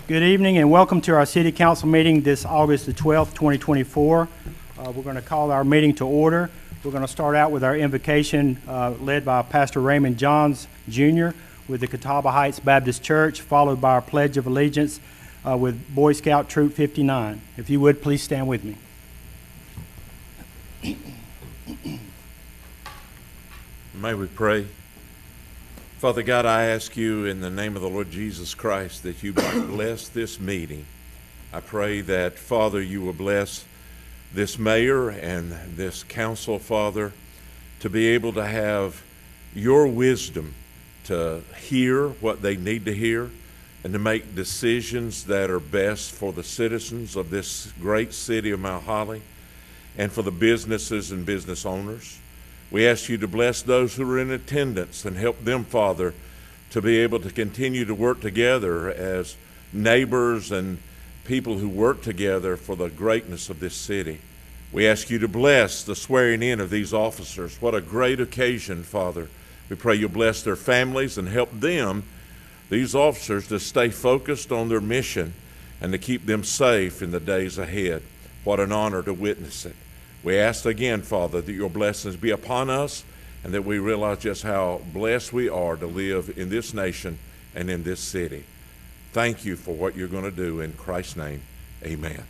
Good evening and welcome to our City Council meeting this August the 12th, 2024. We're going to call our meeting to order. We're going to start out with our invocation led by Pastor Raymond Johns, Jr. with the Catawba Heights Baptist Church, followed by our Pledge of Allegiance with Boy Scout Troop 59. If you would, please stand with me. May we pray? Father God, I ask you in the name of the Lord Jesus Christ that you might bless this meeting. I pray that, Father, you will bless this mayor and this council, Father, to be able to have your wisdom to hear what they need to hear and to make decisions that are best for the citizens of this great city of Mount Holly and for the businesses and business owners. We ask you to bless those who are in attendance and help them, Father, to be able to continue to work together as neighbors and people who work together for the greatness of this city. We ask you to bless the swearing in of these officers. What a great occasion, Father. We pray you bless their families and help them, these officers, to stay focused on their mission and to keep them safe in the days ahead. What an honor to witness it. We ask again, Father, that your blessings be upon us and that we realize just how blessed we are to live in this nation and in this city. Thank you for what you're going to do. In Christ's name, amen.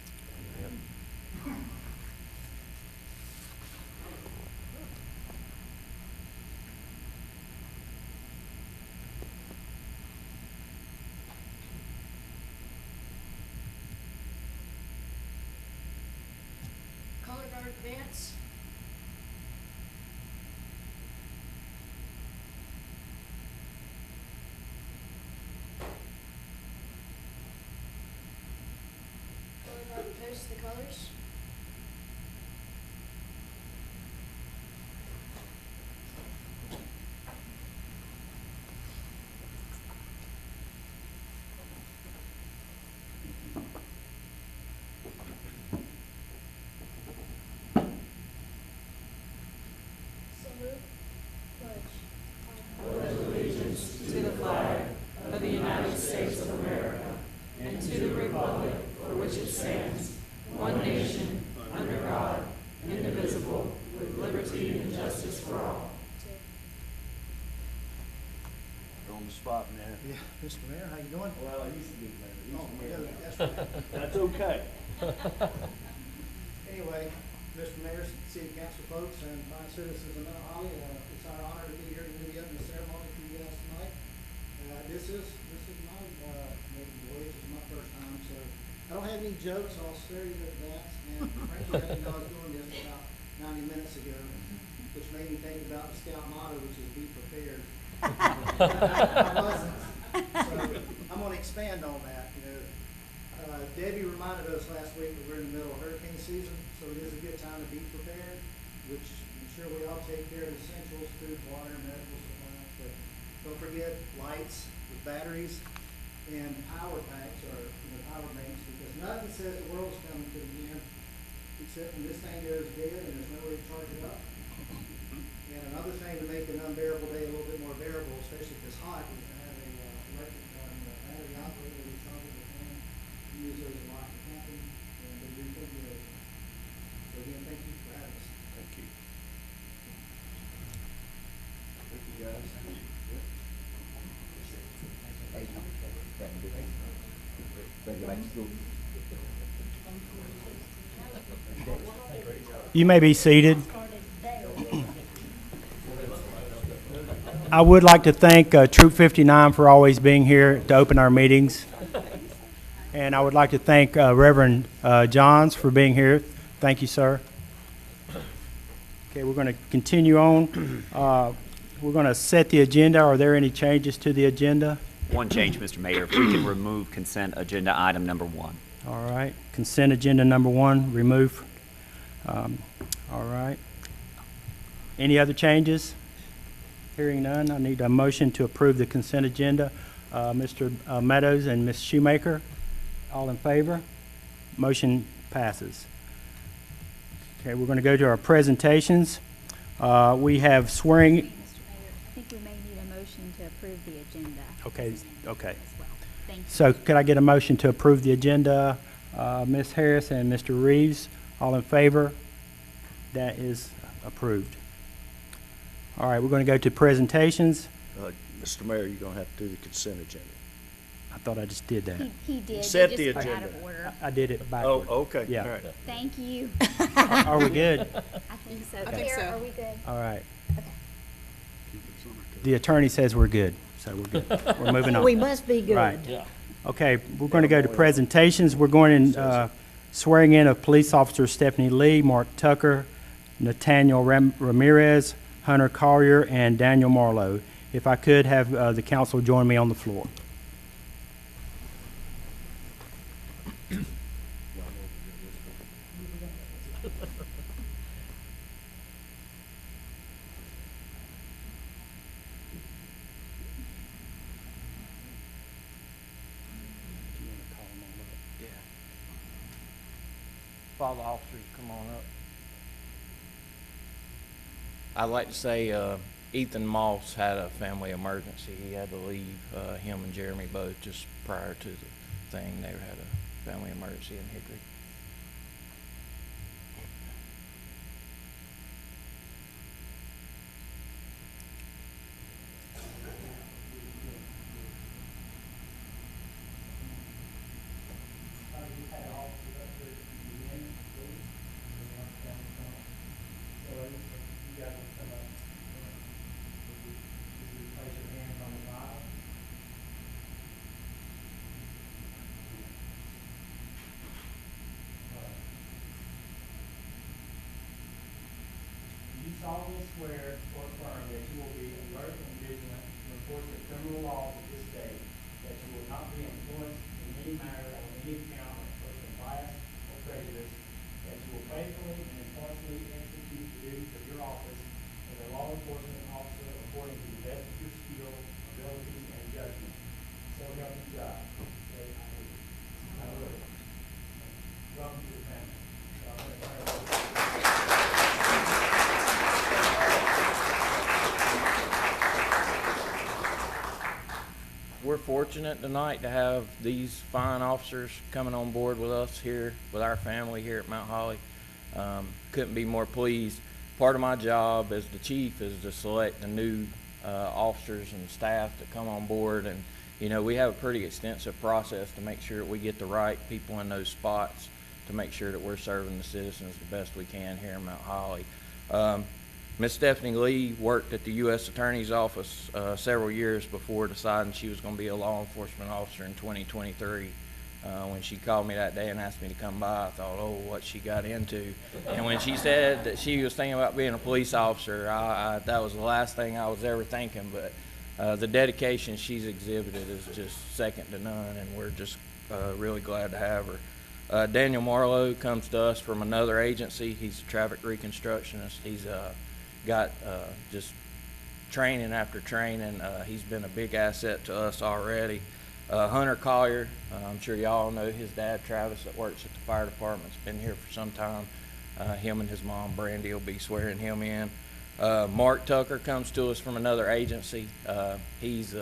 The colors. So moved. Pledge allegiance to the flag of the United States of America and to the republic for which it stands, one nation, under God, indivisible, with liberty and justice for all. You're on the spot, man. Yeah, Mr. Mayor, how you doing? Well, I used to be mayor. That's right. That's okay. Anyway, Mr. Mayor, City Council folks, and fine citizens of Mount Holly, it's our honor to be here to lead up in the ceremony for you guys tonight. This is my maiden voyage. This is my first time, so I don't have any jokes. I'll spare you that. And frankly, I didn't know I was doing this about 90 minutes ago, which made me think about the Scout motto, which is "Be prepared." I wasn't. So I'm going to expand on that. Debbie reminded us last week that we're in the middle of hurricane season, so it is a good time to be prepared, which I'm sure we all take care of essentials, food, water, medical supplies, but don't forget lights with batteries and power packs or power banks, because nothing says the world's coming to the end except when this thing goes dead and there's no way to charge it up. And another thing to make an unbearable day a little bit more bearable, especially if it's hot, is to have a electric battery operated rechargeable fan. Use those a lot for camping, and they do refrigeration. So again, thank you for having us. Thank you. Thank you, guys. You may be seated. I would like to thank Troop 59 for always being here to open our meetings. And I would like to thank Reverend Johns for being here. Thank you, sir. Okay, we're going to continue on. We're going to set the agenda. Are there any changes to the agenda? One change, Mr. Mayor, if we can remove consent agenda item number 1. All right. Consent agenda number 1, remove. All right. Any other changes? Hearing none, I need a motion to approve the consent agenda. Mr. Meadows and Ms. Shoemaker, all in favor? Motion passes. Okay, we're going to go to our presentations. We have swearing. Mr. Mayor, I think we may need a motion to approve the agenda. Okay. as well. Thank you. So could I get a motion to approve the agenda? Ms. Harris and Mr. Reeves, all in favor? That is approved. All right, we're going to go to presentations. Mr. Mayor, you're gonna have to do the consent agenda. I thought I just did that. He did. Set It the just went out agenda. of order. I did it Oh, backward. okay. Yeah. All right. Thank you. Are we good? I think so. I think Claire, so. are we good? All right. Okay. The attorney says we're good, so we're good. We're moving on. We must be good. Right. Okay, we're going to go to presentations. We're going in swearing in of police officers Stephanie Lee, Mark Tucker, Nathaniel Ramirez, Hunter Collier, and Daniel Marlowe. If I could have the council join me on the floor. Father officers, come on up. I'd like to say Ethan Moss had a family emergency. He had to leave, him and Jeremy both, just prior to the thing. They had a family emergency in Hickory. You solemnly swear or affirm that you will be alert and vigilant to enforce the criminal laws of this state, that you will not be influenced in any manner or on any account of personal bias or prejudice, that you will faithfully and impartially execute the duties of your office as a law enforcement officer according to the best of your skill, ability, and judgment. So help you God. Say, I do. I will. Welcome to the family. So I'm going to turn it over. We're fortunate tonight to have these fine officers coming on board with us here, with our family here at Mount Holly. Couldn't be more pleased. Part of my job as the chief is to select the new officers and staff that come on board, and you know, we have a pretty extensive process to make sure that we get the right people in those spots to make sure that we're serving the citizens the best we can here in Mount Holly. Miss Stephanie Lee worked at the U.S. Attorney's Office several years before deciding she was going to be a law enforcement officer in 2023. When she called me that day and asked me to come by, I thought, oh, what she got into. And when she said that she was thinking about being a police officer, that was the last thing I was ever thinking. But the dedication she's exhibited is just second to none, and we're just really glad to have her. Daniel Marlowe comes to us from another agency. He's a traffic reconstructionist. He's got just training after training. He's been a big asset to us already. Hunter Collier, I'm sure y'all know his dad, Travis, that works at the fire department. Has been here for some time. Him and his mom, Brandy, will be swearing him in. Mark Tucker comes to us from another agency. He's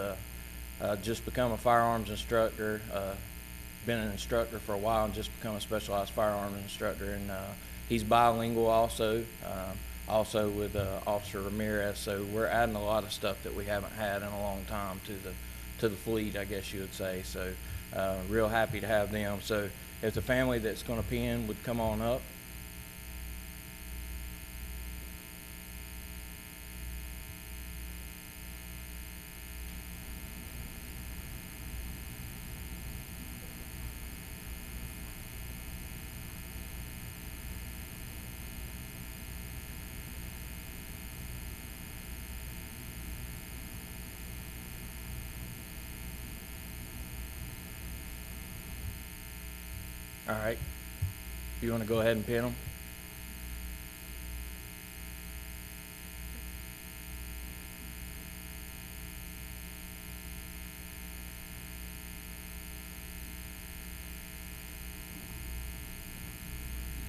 just become a firearms instructor. Been an instructor for a while and just become a specialized firearms instructor. And he's bilingual also. Also with Officer Ramirez, so we're adding a lot of stuff that we haven't had in a long time to the fleet, I guess you would say. So real happy to have them. So if the family that's going to pin would come on up. All right. You want to go ahead and pin them?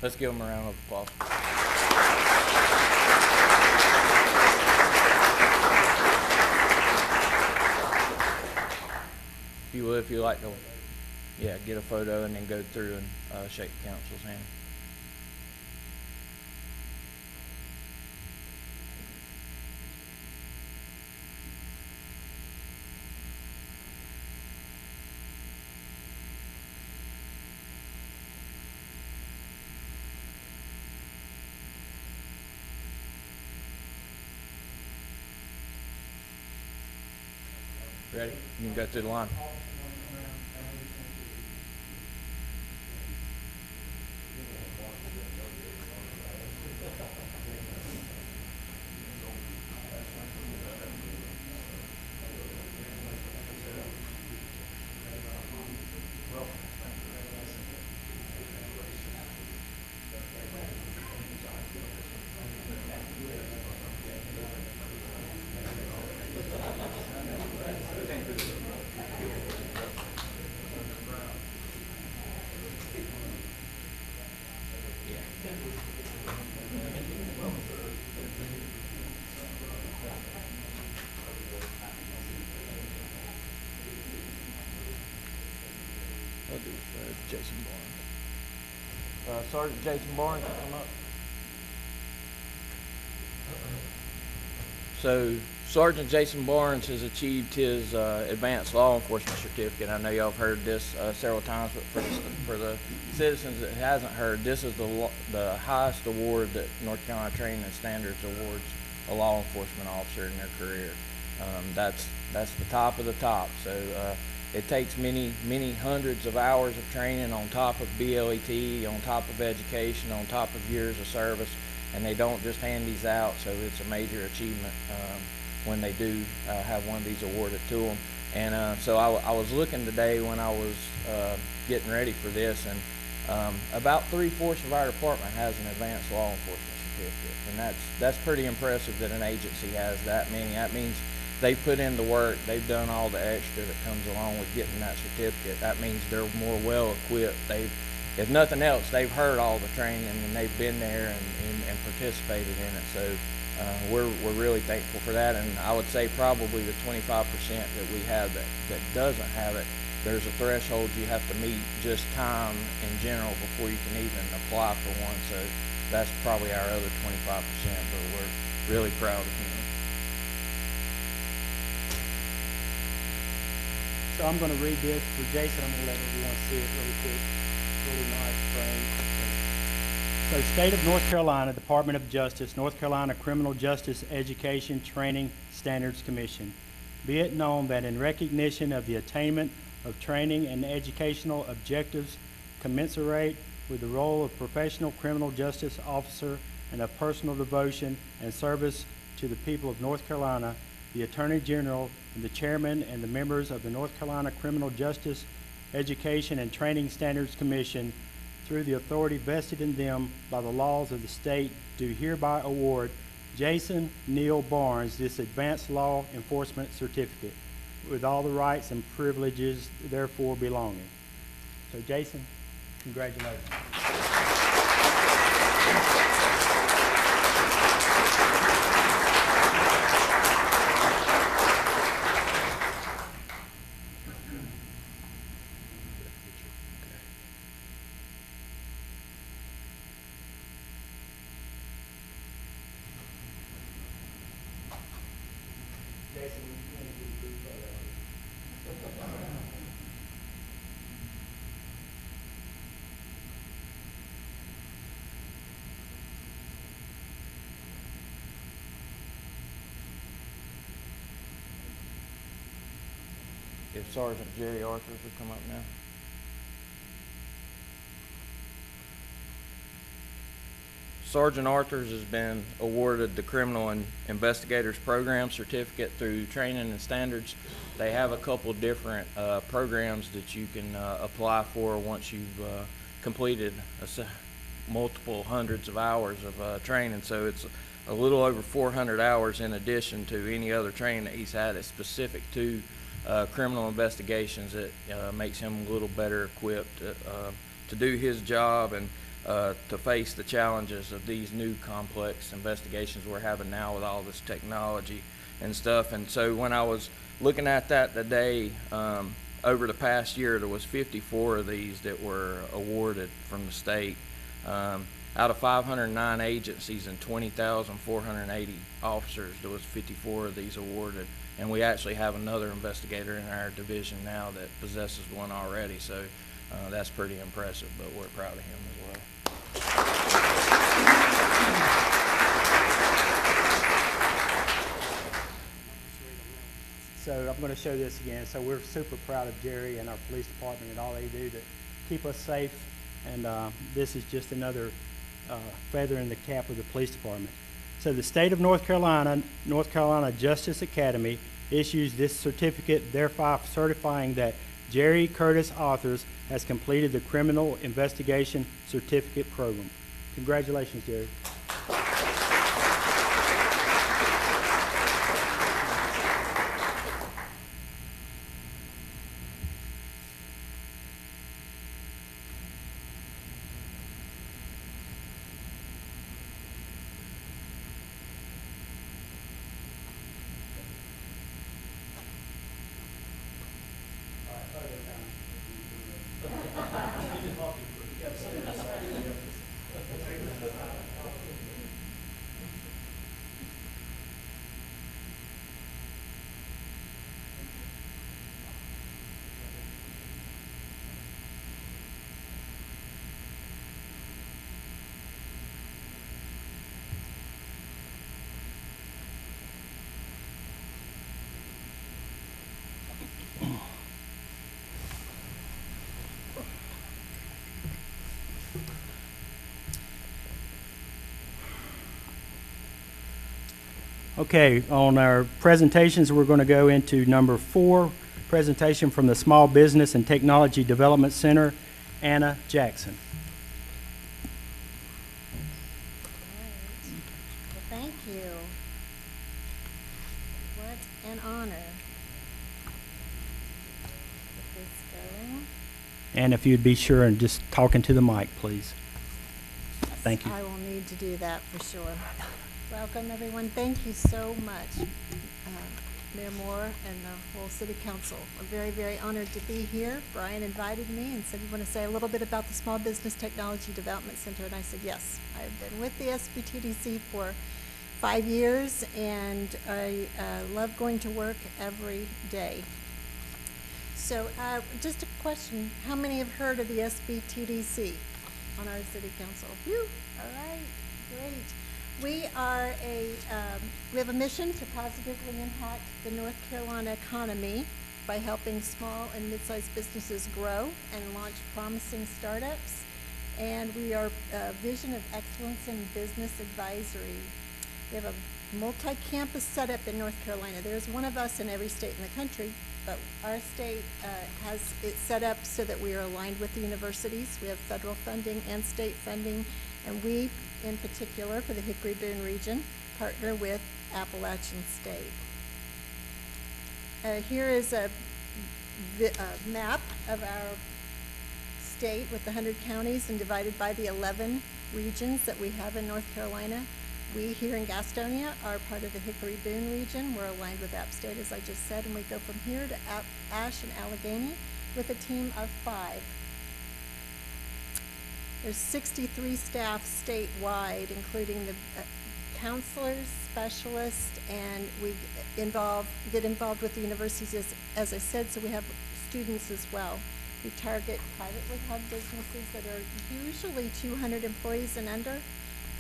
Let's give them a round of applause. if you would, if you'd like to, yeah, get a photo and then go through and shake the council's hand. Ready? You can go through the line. I'll do Jason Barnes. Sergeant Jason Barnes, come up. So Sergeant Jason Barnes has achieved his advanced law enforcement certificate. I know y'all have heard this several times, but for the citizens that hasn't heard, this is the highest award that North Carolina Training and Standards awards a law enforcement officer in their career. That's the top of the top. So it takes many hundreds of hours of training on top of BLET, on top of education, on top of years of service, and they don't just hand these out. So it's a major achievement when they do have one of these awarded to them. And so I was looking today when I was getting ready for this, and about 3/4 of our department has an advanced law enforcement certificate, and that's pretty impressive that an agency has that many. That means they put in the work, they've done all the extra that comes along with getting that certificate. That means they're more well equipped. If nothing else, they've heard all the training and they've been there and participated in it. So we're really thankful for that. And I would say probably the 25% that we have that doesn't have it, there's a threshold you have to meet just time in general before you can even apply for one. So that's probably our other 25%, but we're really proud of him. So I'm going to read this for Jason. I'm going to let everyone see it really quick. Really nice frame. So, State of North Carolina, Department of Justice, North Carolina Criminal Justice Education Training Standards Commission. Be it known that in recognition of the attainment of training and educational objectives commensurate with the role of professional criminal justice officer and of personal devotion and service to the people of North Carolina, the Attorney General and the Chairman and the members of the North Carolina Criminal Justice Education and Training Standards Commission, through the authority vested in them by the laws of the state, do hereby award Jason Neal Barnes this advanced law enforcement certificate with all the rights and privileges therefore belonging. So Jason, congratulations. If Sergeant Jerry Arthurs would come up now. Sergeant Arthurs has been awarded the Criminal and Investigators Program Certificate through Training and Standards. They have a couple different programs that you can apply for once you've completed multiple hundreds of hours of training. So it's a little over 400 hours in addition to any other training that he's had that's specific to criminal investigations that makes him a little better equipped to do his job and to face the challenges of these new complex investigations we're having now with all this technology and stuff. And so when I was looking at that today, over the past year, there was 54 of these that were awarded from the state. Out of 509 agencies and 20,480 officers, there was 54 of these awarded. And we actually have another investigator in our division now that possesses one already, so that's pretty impressive, but we're proud of him as well. So I'm going to show this again. So we're super proud of Jerry and our police department and all they do to keep us safe. And this is just another feather in the cap of the police department. So the state of North Carolina Justice Academy issues this certificate, thereby certifying that Jerry Curtis Authors has completed the Criminal Investigation Certificate Program. Congratulations, Jerry. Okay, on our presentations, we're going to go into number 4, presentation from the Small Business and Technology Development Center, Anna Jackson. Well, thank you. What an honor. Get this going. And if you'd be sure and just talking to the mic, please. Thank you. I will need to do that for sure. Welcome, everyone. Thank you so much, Mayor Moore and the whole City Council. I'm very, very honored to be here. Brian invited me and said, you want to say a little bit about the Small Business Technology Development Center? And I said, yes. I've been with the SBTDC for 5 years, and I love going to work every day. So just a question, how many have heard of the SBTDC on our City Council? Phew, all right, great. We are we have a mission to positively impact the North Carolina economy by helping small and mid-sized businesses grow and launch promising startups. And we are a vision of excellence in business advisory. We have a multi-campus setup in North Carolina. There's one of us in every state in the country, but our state has it set up so that we are aligned with the universities. We have federal funding and state funding, and we, in particular, for the Hickory-Boone region, partner with Appalachian State. Here is a map of our state with the 100 counties and divided by the 11 regions that we have in North Carolina. We here in Gastonia are part of the Hickory-Boone region. We're aligned with App State, as I just said, and we go from here to Ashe and Allegheny with a team of 5. There's 63 staff statewide, including the counselors, specialists, and we get involved with the universities, as I said, so we have students as well. We target privately held businesses that are usually 200 employees and under,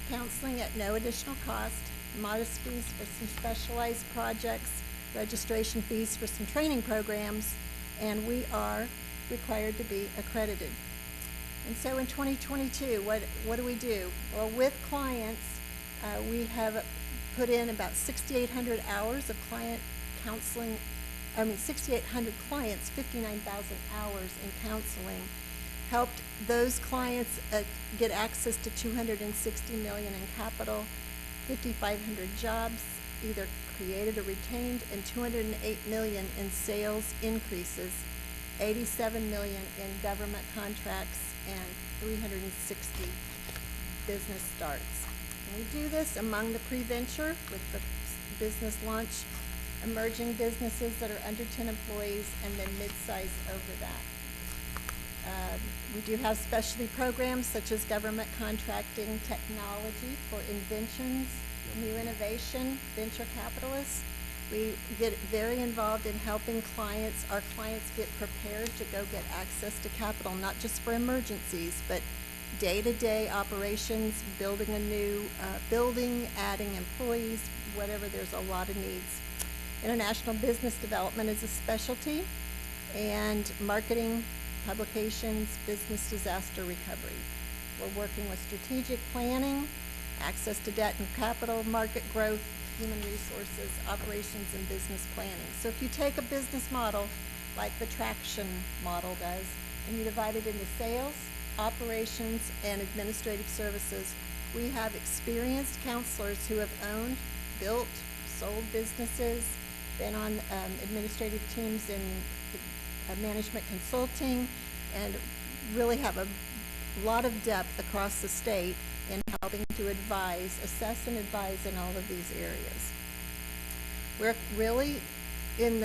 counseling at no additional cost, modest fees for some specialized projects, registration fees for some training programs, and we are required to be accredited. And so in 2022, what do we do? Well, with clients, we have put in about 6,800 hours of client counseling, 6,800 clients, 59,000 hours in counseling, helped those clients get access to $260 million in capital, 5,500 jobs either created or retained, and $208 million in sales increases, 87 million in government contracts, and 360 business starts. And we do this among the pre-venture with the business launch emerging businesses that are under 10 employees, and then mid-size over that. We do have specialty programs such as government contracting, technology for inventions, new innovation, venture capitalists. We get very involved in helping our clients get prepared to go get access to capital, not just for emergencies, but day-to-day operations, building a new building, adding employees, whatever. There's a lot of needs. International business development is a specialty, and marketing, publications, business disaster recovery. We're working with strategic planning, access to debt and capital, market growth, human resources, operations, and business planning. So if you take a business model like the Traction model does, and you divide it into sales, operations, and administrative services, we have experienced counselors who have owned, built, sold businesses, been on administrative teams in management consulting, and really have a lot of depth across the state in helping to assess and advise in all of these areas. We're really in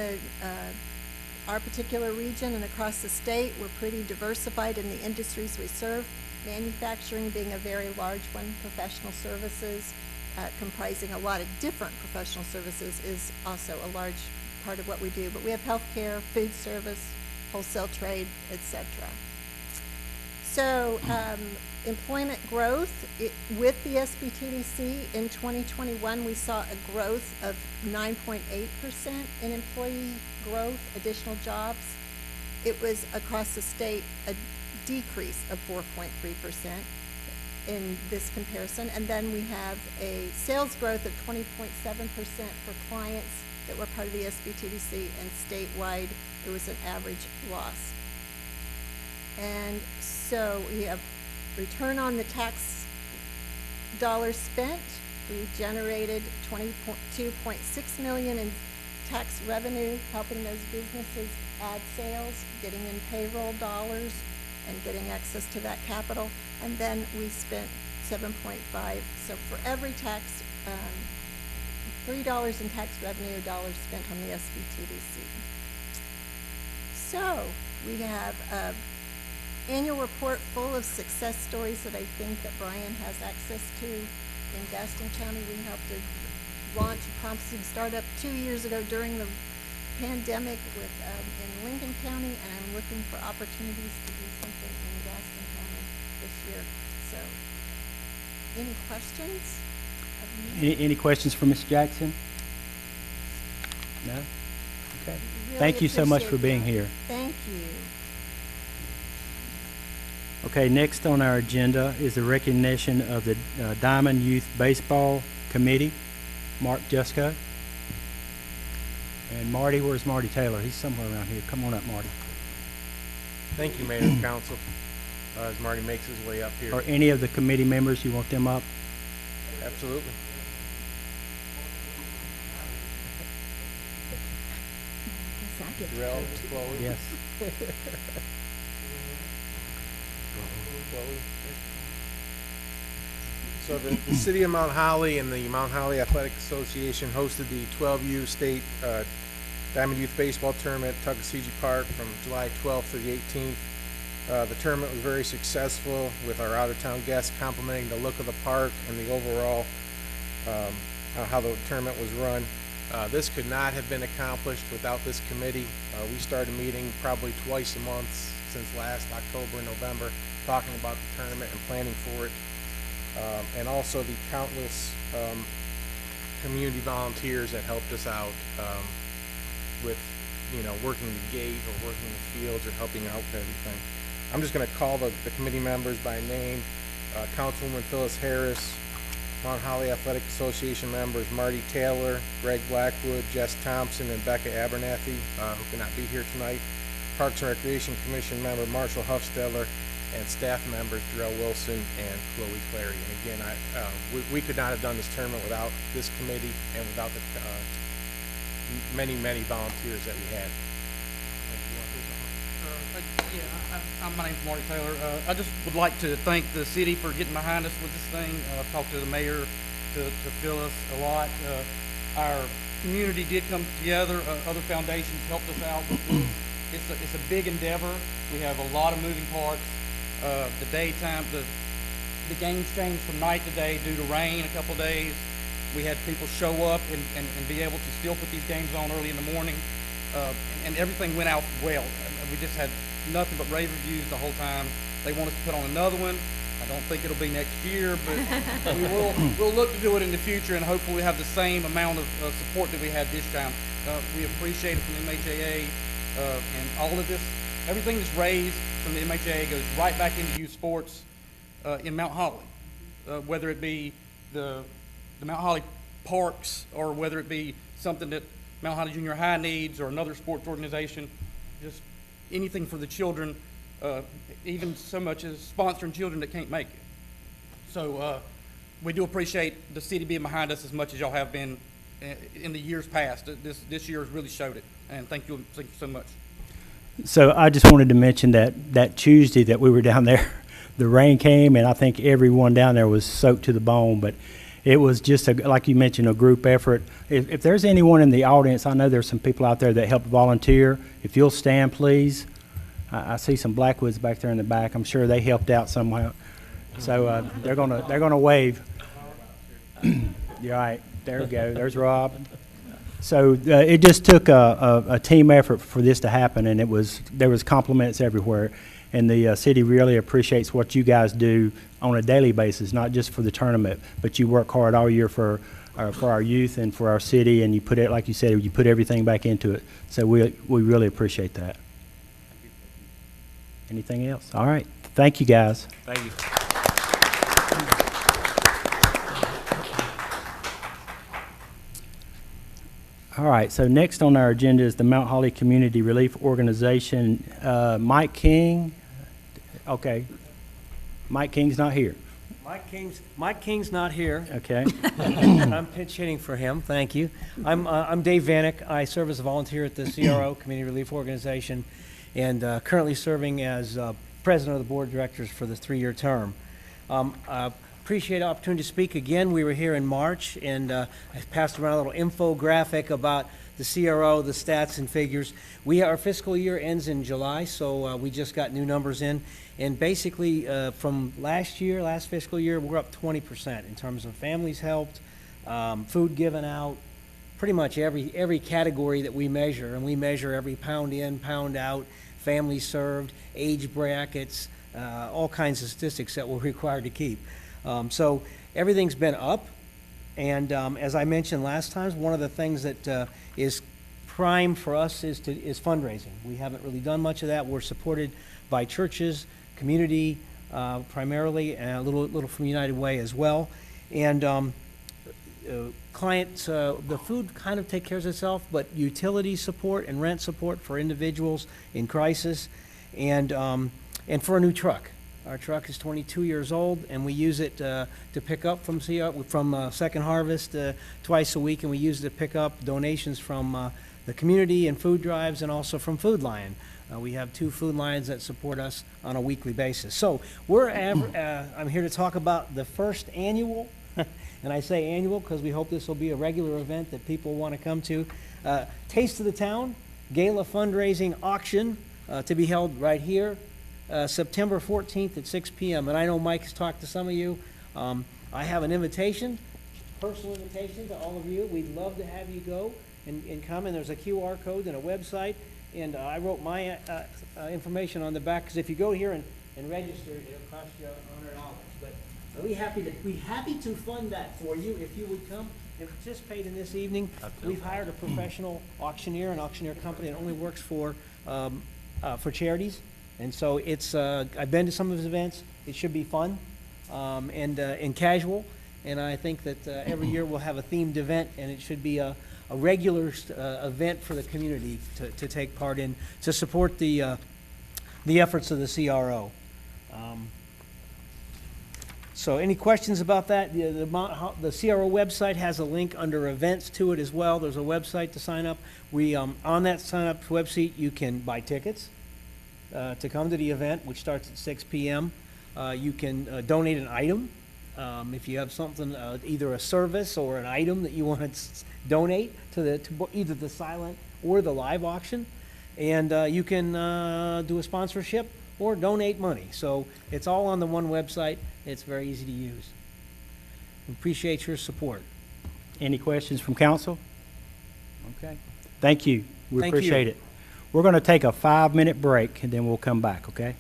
our particular region and across the state, we're pretty diversified in the industries we serve, manufacturing being a very large one, professional services, comprising a lot of different professional services is also a large part of what we do. But we have healthcare, food service, wholesale trade, etc. So employment growth, with the SBTDC in 2021, we saw a growth of 9.8% in employee growth, additional jobs. It was across the state a decrease of 4.3% in this comparison. And then we have a sales growth of 20.7% for clients that were part of the SBTDC, and statewide it was an average loss. And so we have return on the tax dollars spent. We generated $22.6 million in tax revenue, helping those businesses add sales, getting in payroll dollars, and getting access to that capital. And then we spent 7.5. So for every tax, $3 in tax revenue, $1 spent on the SBTDC. So we have an annual report full of success stories that I think that Brian has access to. In Gaston County, we helped to launch a promising startup 2 years ago during the pandemic in Lincoln County, and I'm looking for opportunities to do something in Gaston County this year. So, any questions? Any questions for Ms. Jackson? No? Okay. Really Thank you so much for appreciate being that. here. Thank you. Okay, next on our agenda is the recognition of the Diamond Youth Baseball Committee. Mark Jusko. And Marty, where's Marty Taylor? He's somewhere around here. Come on up, Marty. Thank you, Mayor and Council. As Marty makes his way up here. Or any of the committee members, you want them up? Absolutely. Darrell, Chloe. Yes. Chloe. So the City of Mount Holly and the Mount Holly Athletic Association hosted the 12U State Diamond Youth Baseball Tournament at Tuckasegee Park from July 12th to the 18th. The tournament was very successful, with our out-of-town guests complimenting the look of the park and the overall how the tournament was run. This could not have been accomplished without this committee. We started meeting probably twice a month since last October and November, talking about the tournament and planning for it. And also the countless community volunteers that helped us out with, working the gate or working the fields or helping out with everything. I'm just going to call the committee members by name. Councilwoman Phyllis Harris, Mount Holly Athletic Association members Marty Taylor, Greg Blackwood, Jess Thompson, and Becca Abernathy, who cannot be here tonight. Parks and Recreation Commission member Marshall Huffsteller, and staff members Darrell Wilson and Chloe Clary. And again, we could not have done this tournament without this committee and without the many volunteers that we had. My name's Marty Taylor. I just would like to thank the city for getting behind us with this thing. I've talked to the mayor to fill us a lot. Our community did come together. Other foundations helped us out with this. It's a big endeavor. We have a lot of moving parts. The daytime, the games changed from night to day due to rain a couple days. We had people show up and be able to still put these games on early in the morning. And everything went out well. We just had nothing but rave reviews the whole time. They want us to put on another one. I don't think it'll be next year, but we'll look to do it in the future, and hopefully we have the same amount of support that we had this time. We appreciate it from the MHAA, and all of this, everything that's raised from the MHAA goes right back into youth sports in Mount Holly, whether it be the Mount Holly Parks or whether it be something that Mount Holly Junior High needs or another sports organization, just anything for the children, even so much as sponsoring children that can't make it. So we do appreciate the city being behind us as much as y'all have been in the years past. This year has really showed it, and thank you so much. So I just wanted to mention that Tuesday that we were down there, the rain came, and I think everyone down there was soaked to the bone, but it was just, like you mentioned, a group effort. If there's anyone in the audience, I know there's some people out there that helped volunteer. If you'll stand, please. I see some Blackwoods back there in the back. I'm sure they helped out somehow. So they're gonna wave. You're right. There we go. There's Rob. So it just took a team effort for this to happen, and there was compliments everywhere. And the city really appreciates what you guys do on a daily basis, not just for the tournament, but you work hard all year for our youth and for our city, and you put it, like you said, you put everything back into it. So we really appreciate that. Anything else? All right. Thank you, guys. Thank you. All right, so next on our agenda is the Mount Holly Community Relief Organization. Mike King, okay. Mike King's not here. Mike King's not here. Okay. I'm pinch hitting for him. Thank you. I'm Dave Vanek. I serve as a volunteer at the CRO Community Relief Organization, and currently serving as president of the board of directors for the 3-year term. Appreciate the opportunity to speak again. We were here in March, and I passed around a little infographic about the CRO, the stats and figures. Our fiscal year ends in July, so we just got new numbers in. And basically, from last fiscal year, we're up 20% in terms of families helped, food given out, pretty much every category that we measure, and we measure every pound in, pound out, families served, age brackets, all kinds of statistics that we're required to keep. So everything's been up, and as I mentioned last time, one of the things that is prime for us is fundraising. We haven't really done much of that. We're supported by churches, community, primarily, and a little from United Way as well. And clients, the food kind of takes care of itself, but utility support and rent support for individuals in crisis, and for a new truck. Our truck is 22 years old, and we use it to pick up from Second Harvest twice a week, and we use it to pick up donations from the community and food drives, and also from Food Lion. We have 2 Food Lions that support us on a weekly basis. So I'm here to talk about the first annual, and I say annual because we hope this will be a regular event that people want to come to. Taste of the Town Gala Fundraising Auction to be held right here. September 14th at 6 p.m. And I know Mike has talked to some of you. I have an invitation, personal invitation to all of you. We'd love to have you go and come. And there's a QR code and a website. And I wrote my information on the back, because if you go here and register, it'll cost you $100. But we're happy to fund that for you if you would come and participate in this evening. We've hired a professional auctioneer, an auctioneer company that only works for charities. And so I've been to some of his events. It should be fun and casual. And I think that every year we'll have a themed event, and it should be a regular event for the community to take part in, to support the efforts of the CRO. So any questions about that? The CRO website has a link under events to it as well. There's a website to sign up. On that sign-up website, you can buy tickets to come to the event, which starts at 6 p.m. You can donate an item If you have something, either a service or an item that you want to donate to either the silent or the live auction, and you can do a sponsorship or donate money. So it's all on the one website. It's very easy to use. Appreciate your support. Any questions from council? Okay. Thank you. We Thank you. appreciate it. We're going to take a 5-minute break, and then we'll come back, okay?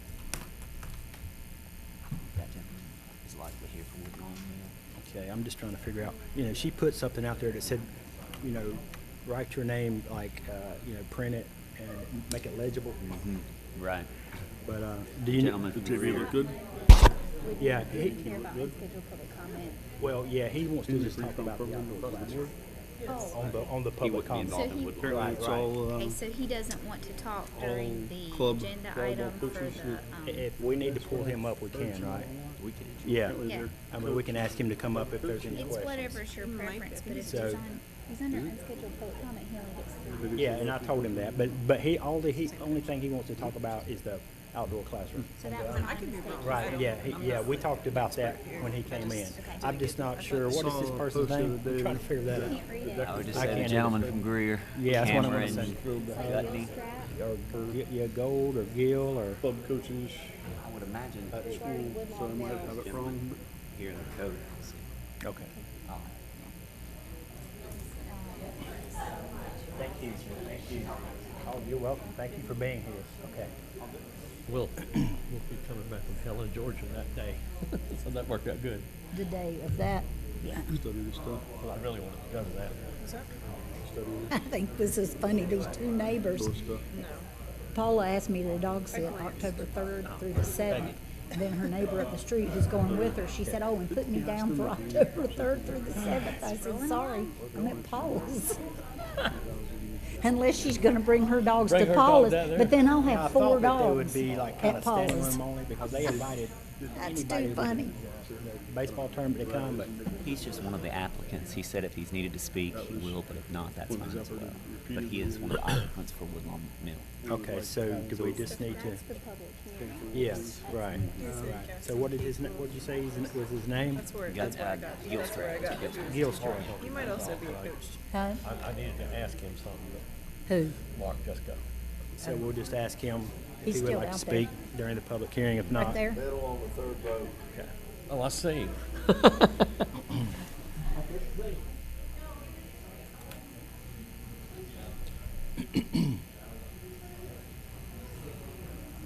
That gentleman is likely here for Woodlawn Mill. Okay, I'm just trying to figure out, she put something out there that said, write your name, like, print it and make it legible. Right. But, do you? Gentleman from the rear. Yeah, Care about unscheduled public comment. well, yeah, he wants to just talk about the outdoor classroom on the public comment. involved in Woodlawn. Right, right. Okay, so he doesn't want to talk during the agenda item for the, If we need to pull him up, we can, right? We can. Yeah. yeah, I mean, we can ask him to come up if there's any it's questions. whatever's your preference, but if So- he's under unscheduled public comment, he only gets 3. Yeah, and I told him that, but only thing he wants to talk about is the outdoor classroom. So that was an unscheduled. Right, yeah, we talked about that when he came in. I'm just not sure, what is this person's name? I'm trying to figure that out. Can't read it. I would just I say the can't gentleman either. from Greer. Yeah, that's what I'm gonna Cameron, say. Gutney. Or Gold, or Gill, or, Club coaches I would imagine at school, so I might have it wrong. here in the code. okay. Thank you, thank you. Oh, you're welcome, thank you for being here, okay. We'll be coming back from Helen, Georgia that day, so that worked out good. The day of that. Study this stuff. Well, I really wanted to go to that. Study I think this is funny, these two neighbors. this stuff. Paula asked me to dog sit October 3rd through the 7th. And then her neighbor up the street who's going with her, she said, oh, and put me down for October 3rd through the 7th. I said, sorry, I'm at Paula's. Unless she's gonna bring her dogs Bring to her dog Paula's, down there. but then I'll I have thought 4 that they would dogs be like kind at of standing Paula's. room only, because they invited That's anybody too to funny. the baseball tournament to come, but He's just one of the applicants. He said if he's needed to speak, he will, but if not, that's fine as well. But he is one of the applicants for Woodlawn Mill. okay, so do we just need to? That's the public hearing. Yes, right, right. So what did what did you say was his name? That's where, You got, that's where I got, Gil that's where I Stratton. got. Gil Stratton. Gil Stratton. You might also be a coach. Huh? I needed to ask him something, Who? but Mark just got. So we'll just ask him if He's he would still like to out there. speak during the public hearing, if not. Right there? Middle on the third row. Oh, I see.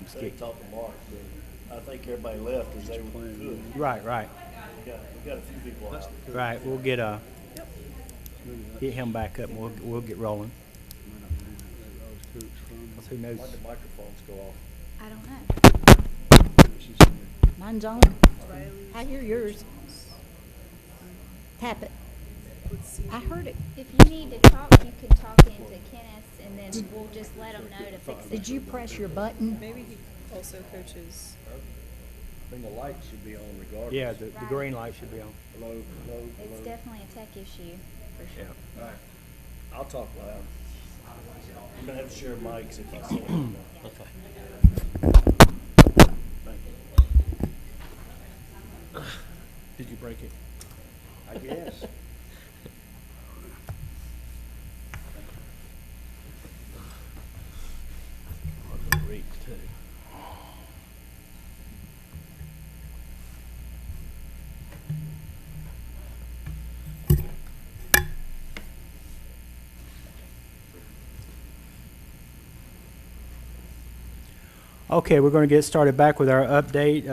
Let's They get- talked to Mark, but I think everybody left because they were good. Right, right, We got a few people out. right. We'll get him back up and we'll get rolling. 'Cause who knows? Why'd the microphones go off? I don't know. Mine's on. I hear yours. Tap it. I heard it. If you need to talk, you can talk into Kenneth, and then we'll just let them know to fix it. Did you press your button? Maybe he also coaches. I think the light should be on regardless. Yeah, the green light should be on. Hello, hello, It's hello. definitely a tech issue, for sure. Yeah. All right. I'll talk loud. I'm gonna have to share mics if I say it. Did you break it? I guess. Great, too. Okay, we're going to get started back with our update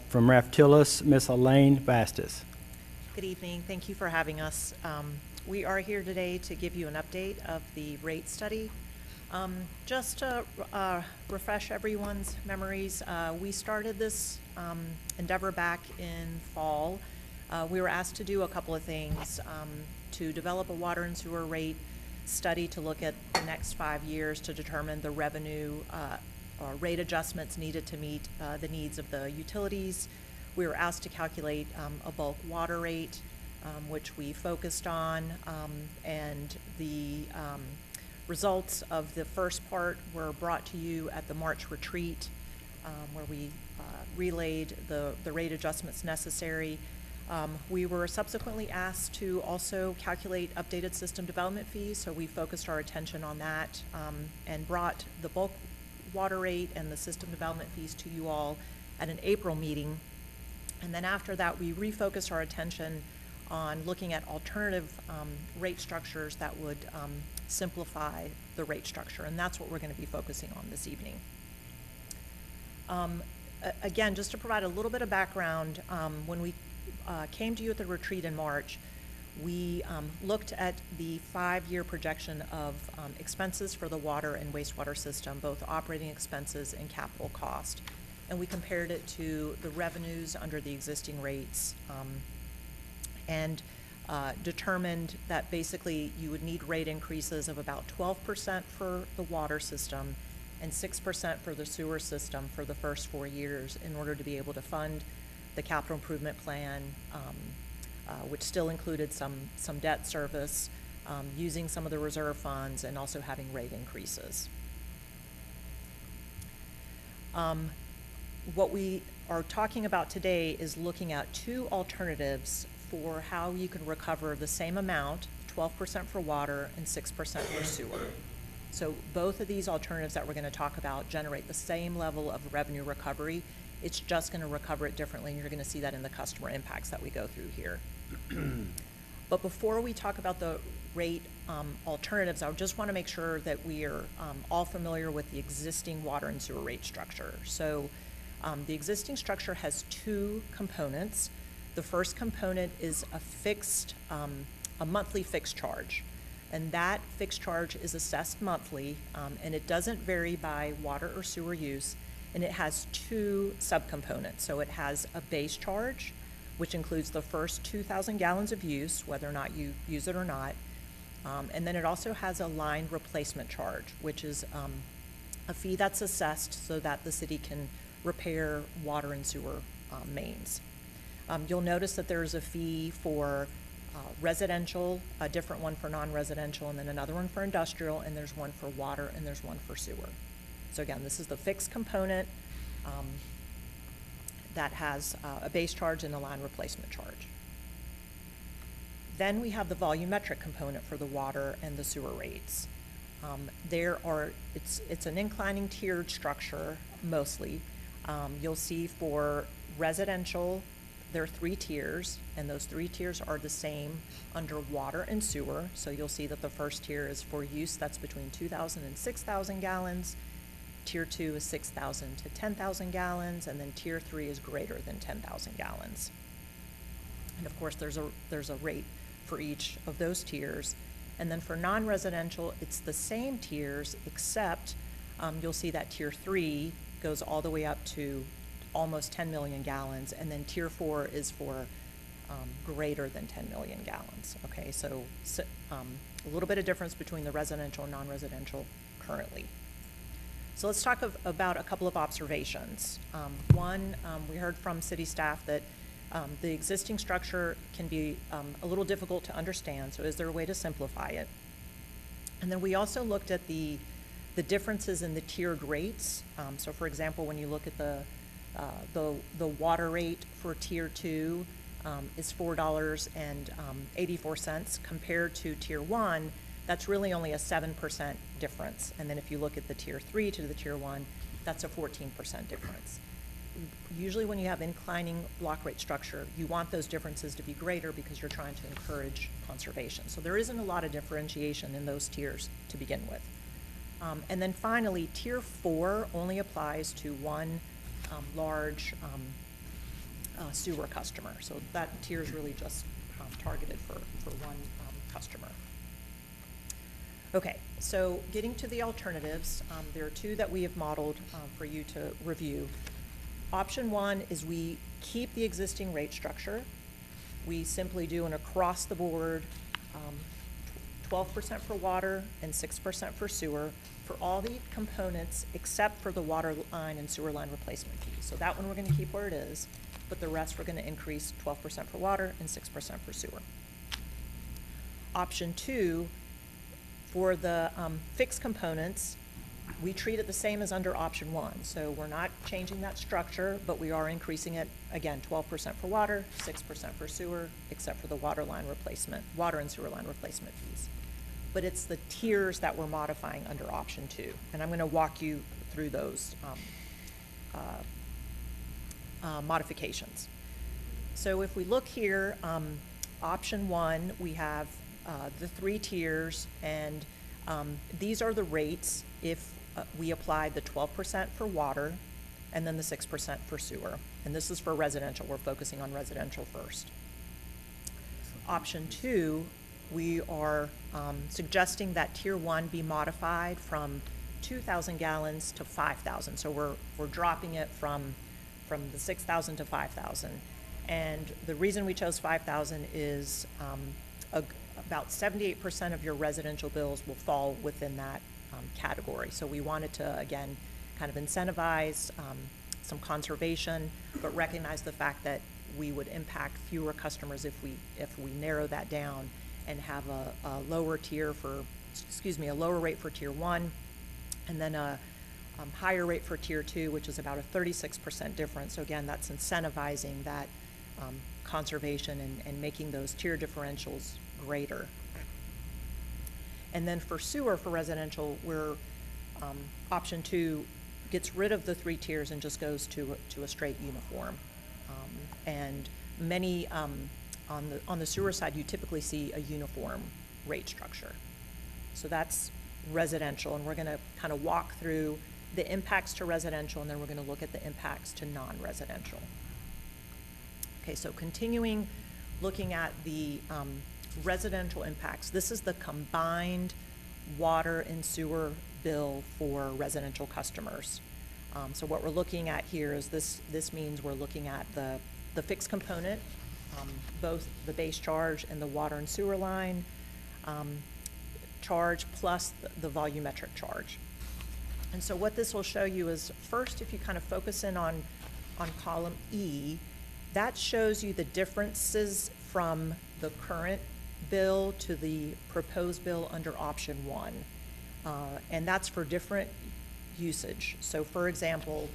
from Raftillus, Miss Elaine Vastus. Good evening. Thank you for having us. We are here today to give you an update of the rate study. Just to refresh everyone's memories, we started this endeavor back in fall. We were asked to do a couple of things, to develop a water and sewer rate study to look at the next 5 years to determine the revenue or rate adjustments needed to meet the needs of the utilities. We were asked to calculate a bulk water rate, which we focused on, and the results of the first part were brought to you at the March retreat, where we relayed the rate adjustments necessary. We were subsequently asked to also calculate updated system development fees, so we focused our attention on that and brought the bulk water rate and the system development fees to you all at an April meeting. And then after that, we refocused our attention on looking at alternative rate structures that would simplify the rate structure, and that's what we're going to be focusing on this evening. Again, just to provide a little bit of background, when we came to you at the retreat in March, we looked at the 5-year projection of expenses for the water and wastewater system, both operating expenses and capital cost. And we compared it to the revenues under the existing rates and determined that basically you would need rate increases of about 12% for the water system and 6% for the sewer system for the first 4 years in order to be able to fund the capital improvement plan, which still included some debt service, using some of the reserve funds, and also having rate increases. What we are talking about today is looking at 2 alternatives for how you can recover the same amount, 12% for water and 6% for sewer. So both of these alternatives that we're going to talk about generate the same level of revenue recovery. It's just going to recover it differently, and you're going to see that in the customer impacts that we go through here. But before we talk about the rate alternatives, I just want to make sure that we are all familiar with the existing water and sewer rate structure. So the existing structure has 2 components. The first component is a monthly fixed charge. And that fixed charge is assessed monthly, and it doesn't vary by water or sewer use. And it has 2 subcomponents. So it has a base charge, which includes the first 2,000 gallons of use, whether or not you use it or not. And then it also has a line replacement charge, which is a fee that's assessed so that the city can repair water and sewer mains. You'll notice that there's a fee for residential, a different one for non-residential, and then another one for industrial, and there's one for water, and there's one for sewer. So again, this is the fixed component that has a base charge and a line replacement charge. Then we have the volumetric component for the water and the sewer rates. It's an inclining tiered structure mostly. You'll see for residential, there are 3 tiers, and those 3 tiers are the same under water and sewer. So you'll see that the first tier is for use that's between 2,000 and 6,000 gallons. Tier 2 is 6,000 to 10,000 gallons, and then Tier 3 is greater than 10,000 gallons. And of course, there's a rate for each of those tiers. And then for non-residential, it's the same tiers, except you'll see that Tier 3 goes all the way up to almost 10 million gallons, and then Tier 4 is for greater than 10 million gallons. Okay, so a little bit of difference between the residential and non-residential currently. So let's talk about a couple of observations. One, we heard from city staff that the existing structure can be a little difficult to understand, so is there a way to simplify it? And then we also looked at the differences in the tiered rates. So for example, when you look at the water rate for Tier 2 is $4.84 compared to Tier 1, that's really only a 7% difference. And then if you look at the Tier 3 to the Tier 1, that's a 14% difference. Usually when you have inclining block rate structure, you want those differences to be greater because you're trying to encourage conservation. So there isn't a lot of differentiation in those tiers to begin with. And then finally, Tier 4 only applies to one large sewer customer. So that tier is really just targeted for one customer. Okay, so getting to the alternatives, there are 2 that we have modeled for you to review. Option 1 is we keep the existing rate structure. We simply do an across-the-board 12% for water and 6% for sewer for all the components except for the water line and sewer line replacement fee. So that one we're going to keep where it is, but the rest we're going to increase 12% for water and 6% for sewer. Option 2, for the fixed components, we treat it the same as under option 1. So we're not changing that structure, but we are increasing it, again, 12% for water, 6% for sewer, except for the water and sewer line replacement fees. But it's the tiers that we're modifying under option 2. And I'm going to walk you through those modifications. So if we look here, option 1, we have the 3 tiers, and these are the rates if we apply the 12% for water and then the 6% for sewer. And this is for residential. We're focusing on residential first. Option 2, we are suggesting that tier 1 be modified from 2,000 gallons to 5,000. So we're dropping it from the 6,000 to 5,000. And the reason we chose 5,000 is about 78% of your residential bills will fall within that category. So we wanted to, again, kind of incentivize some conservation, but recognize the fact that we would impact fewer customers if we narrow that down and have a lower tier for, a lower rate for tier 1, and then a higher rate for tier 2, which is about a 36% difference. So again, that's incentivizing that conservation and making those tier differentials greater. And then for sewer, for residential, we're option 2 gets rid of the 3 tiers and just goes to a straight uniform. And many on the sewer side, you typically see a uniform rate structure. So that's residential, and we're going to kind of walk through the impacts to residential, and then we're going to look at the impacts to non-residential. Okay, so continuing looking at the residential impacts. This is the combined water and sewer bill for residential customers. So what we're looking at here is this means we're looking at the fixed component, both the base charge and the water and sewer line charge plus the volumetric charge. And so what this will show you is, first, if you kind of focus in on column E, that shows you the differences from the current bill to the proposed bill under option 1. And that's for different usage. So for example,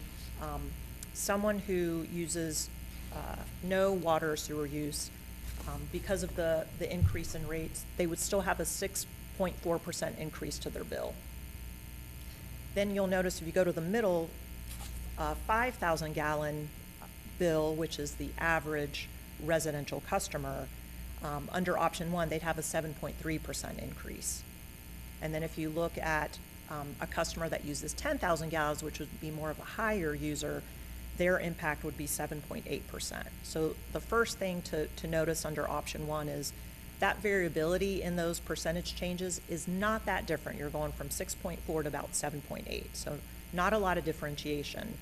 someone who uses no water or sewer use, because of the increase in rates, they would still have a 6.4% increase to their bill. Then you'll notice if you go to the middle, 5,000 gallon bill, which is the average residential customer, under option 1, they'd have a 7.3% increase. And then if you look at a customer that uses 10,000 gallons, which would be more of a higher user, their impact would be 7.8%. So the first thing to notice under option 1 is that variability in those percentage changes is not that different. You're going from 6.4 to about 7.8, so not a lot of differentiation.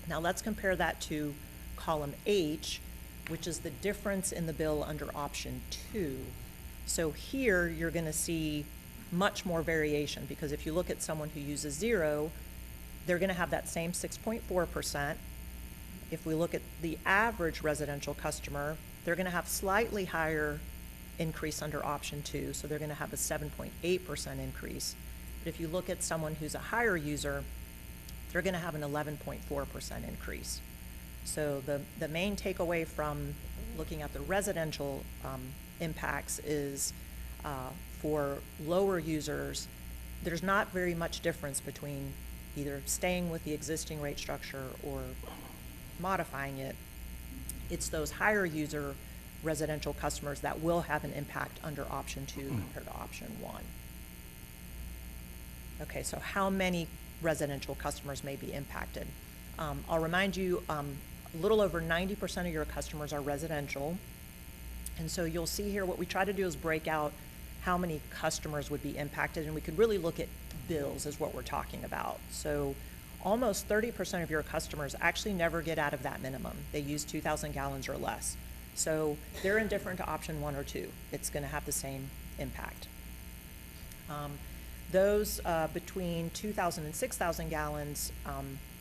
Now let's compare that to column H, which is the difference in the bill under option 2. So here you're going to see much more variation, because if you look at someone who uses 0, they're going to have that same 6.4%. If we look at the average residential customer, they're going to have slightly higher increase under option 2, so they're going to have a 7.8% increase. But if you look at someone who's a higher user, they're going to have an 11.4% increase. So the main takeaway from looking at the residential impacts is for lower users, there's not very much difference between either staying with the existing rate structure or modifying it. It's those higher user residential customers that will have an impact under option 2 compared to option 1. Okay, so how many residential customers may be impacted? I'll remind you, a little over 90% of your customers are residential. And so you'll see here what we try to do is break out how many customers would be impacted, and we could really look at bills is what we're talking about. So almost 30% of your customers actually never get out of that minimum. They use 2,000 gallons or less. So they're indifferent to option 1 or 2. It's going to have the same impact. Those between 2,000 and 6,000 gallons,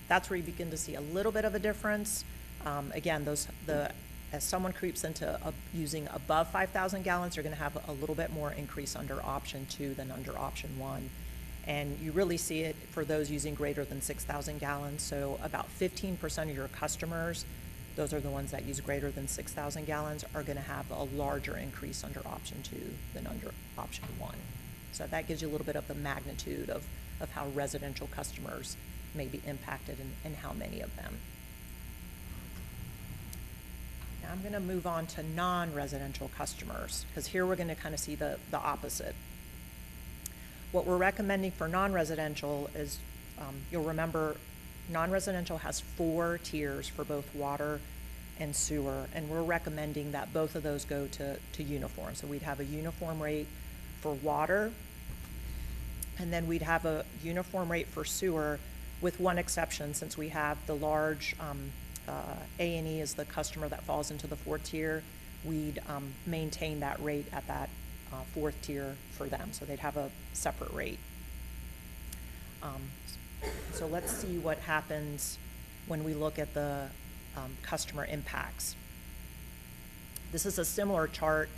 that's where you begin to see a little bit of a difference. Again, as someone creeps into using above 5,000 gallons, they're going to have a little bit more increase under option 2 than under option 1. And you really see it for those using greater than 6,000 gallons. So about 15% of your customers, those are the ones that use greater than 6,000 gallons, are going to have a larger increase under option 2 than under option 1. So that gives you a little bit of the magnitude of how residential customers may be impacted and how many of them. Now I'm going to move on to non-residential customers, because here we're going to kind of see the opposite. What we're recommending for non-residential is, you'll remember, non-residential has 4 tiers for both water and sewer, and we're recommending that both of those go to uniform. So we'd have a uniform rate for water, and then we'd have a uniform rate for sewer, with one exception, since we have the large A&E is the customer that falls into the 4th tier, we'd maintain that rate at that 4th tier for them, so they'd have a separate rate. So let's see what happens when we look at the customer impacts. This is a similar chart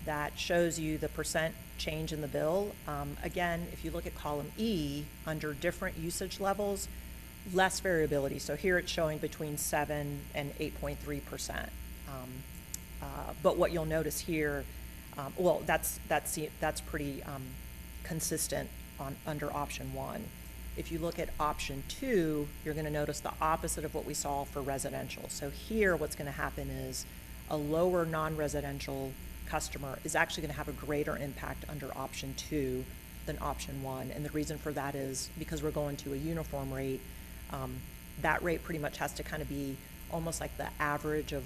that shows you the percent change in the bill. Again, if you look at column E, under different usage levels, less variability. So here it's showing between 7 and 8.3%. But what you'll notice here, well, that's pretty consistent under option 1. If you look at option 2, you're going to notice the opposite of what we saw for residential. So here what's going to happen is a lower non-residential customer is actually going to have a greater impact under option 2 than option 1. And the reason for that is because we're going to a uniform rate, that rate pretty much has to kind of be almost like the average of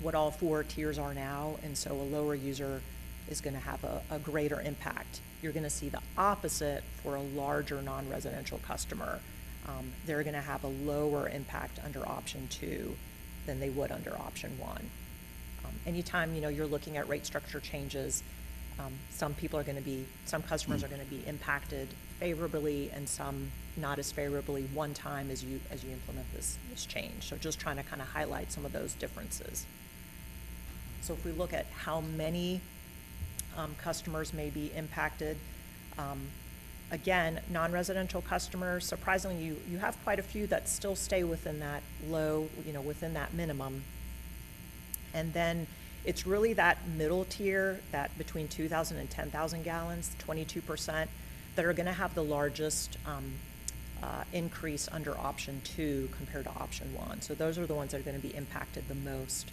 what all 4 tiers are now, and so a lower user is going to have a greater impact. You're going to see the opposite for a larger non-residential customer. They're going to have a lower impact under option 2 than they would under option 1. Anytime you're looking at rate structure changes, some customers are going to be impacted favorably and some not as favorably one time as you implement this change. So just trying to kind of highlight some of those differences. So if we look at how many customers may be impacted, again, non-residential customers, surprisingly, you have quite a few that still stay within that low, within that minimum. And then it's really that middle tier, that between 2,000 and 10,000 gallons, 22%, that are going to have the largest increase under option 2 compared to option 1. So those are the ones that are going to be impacted the most.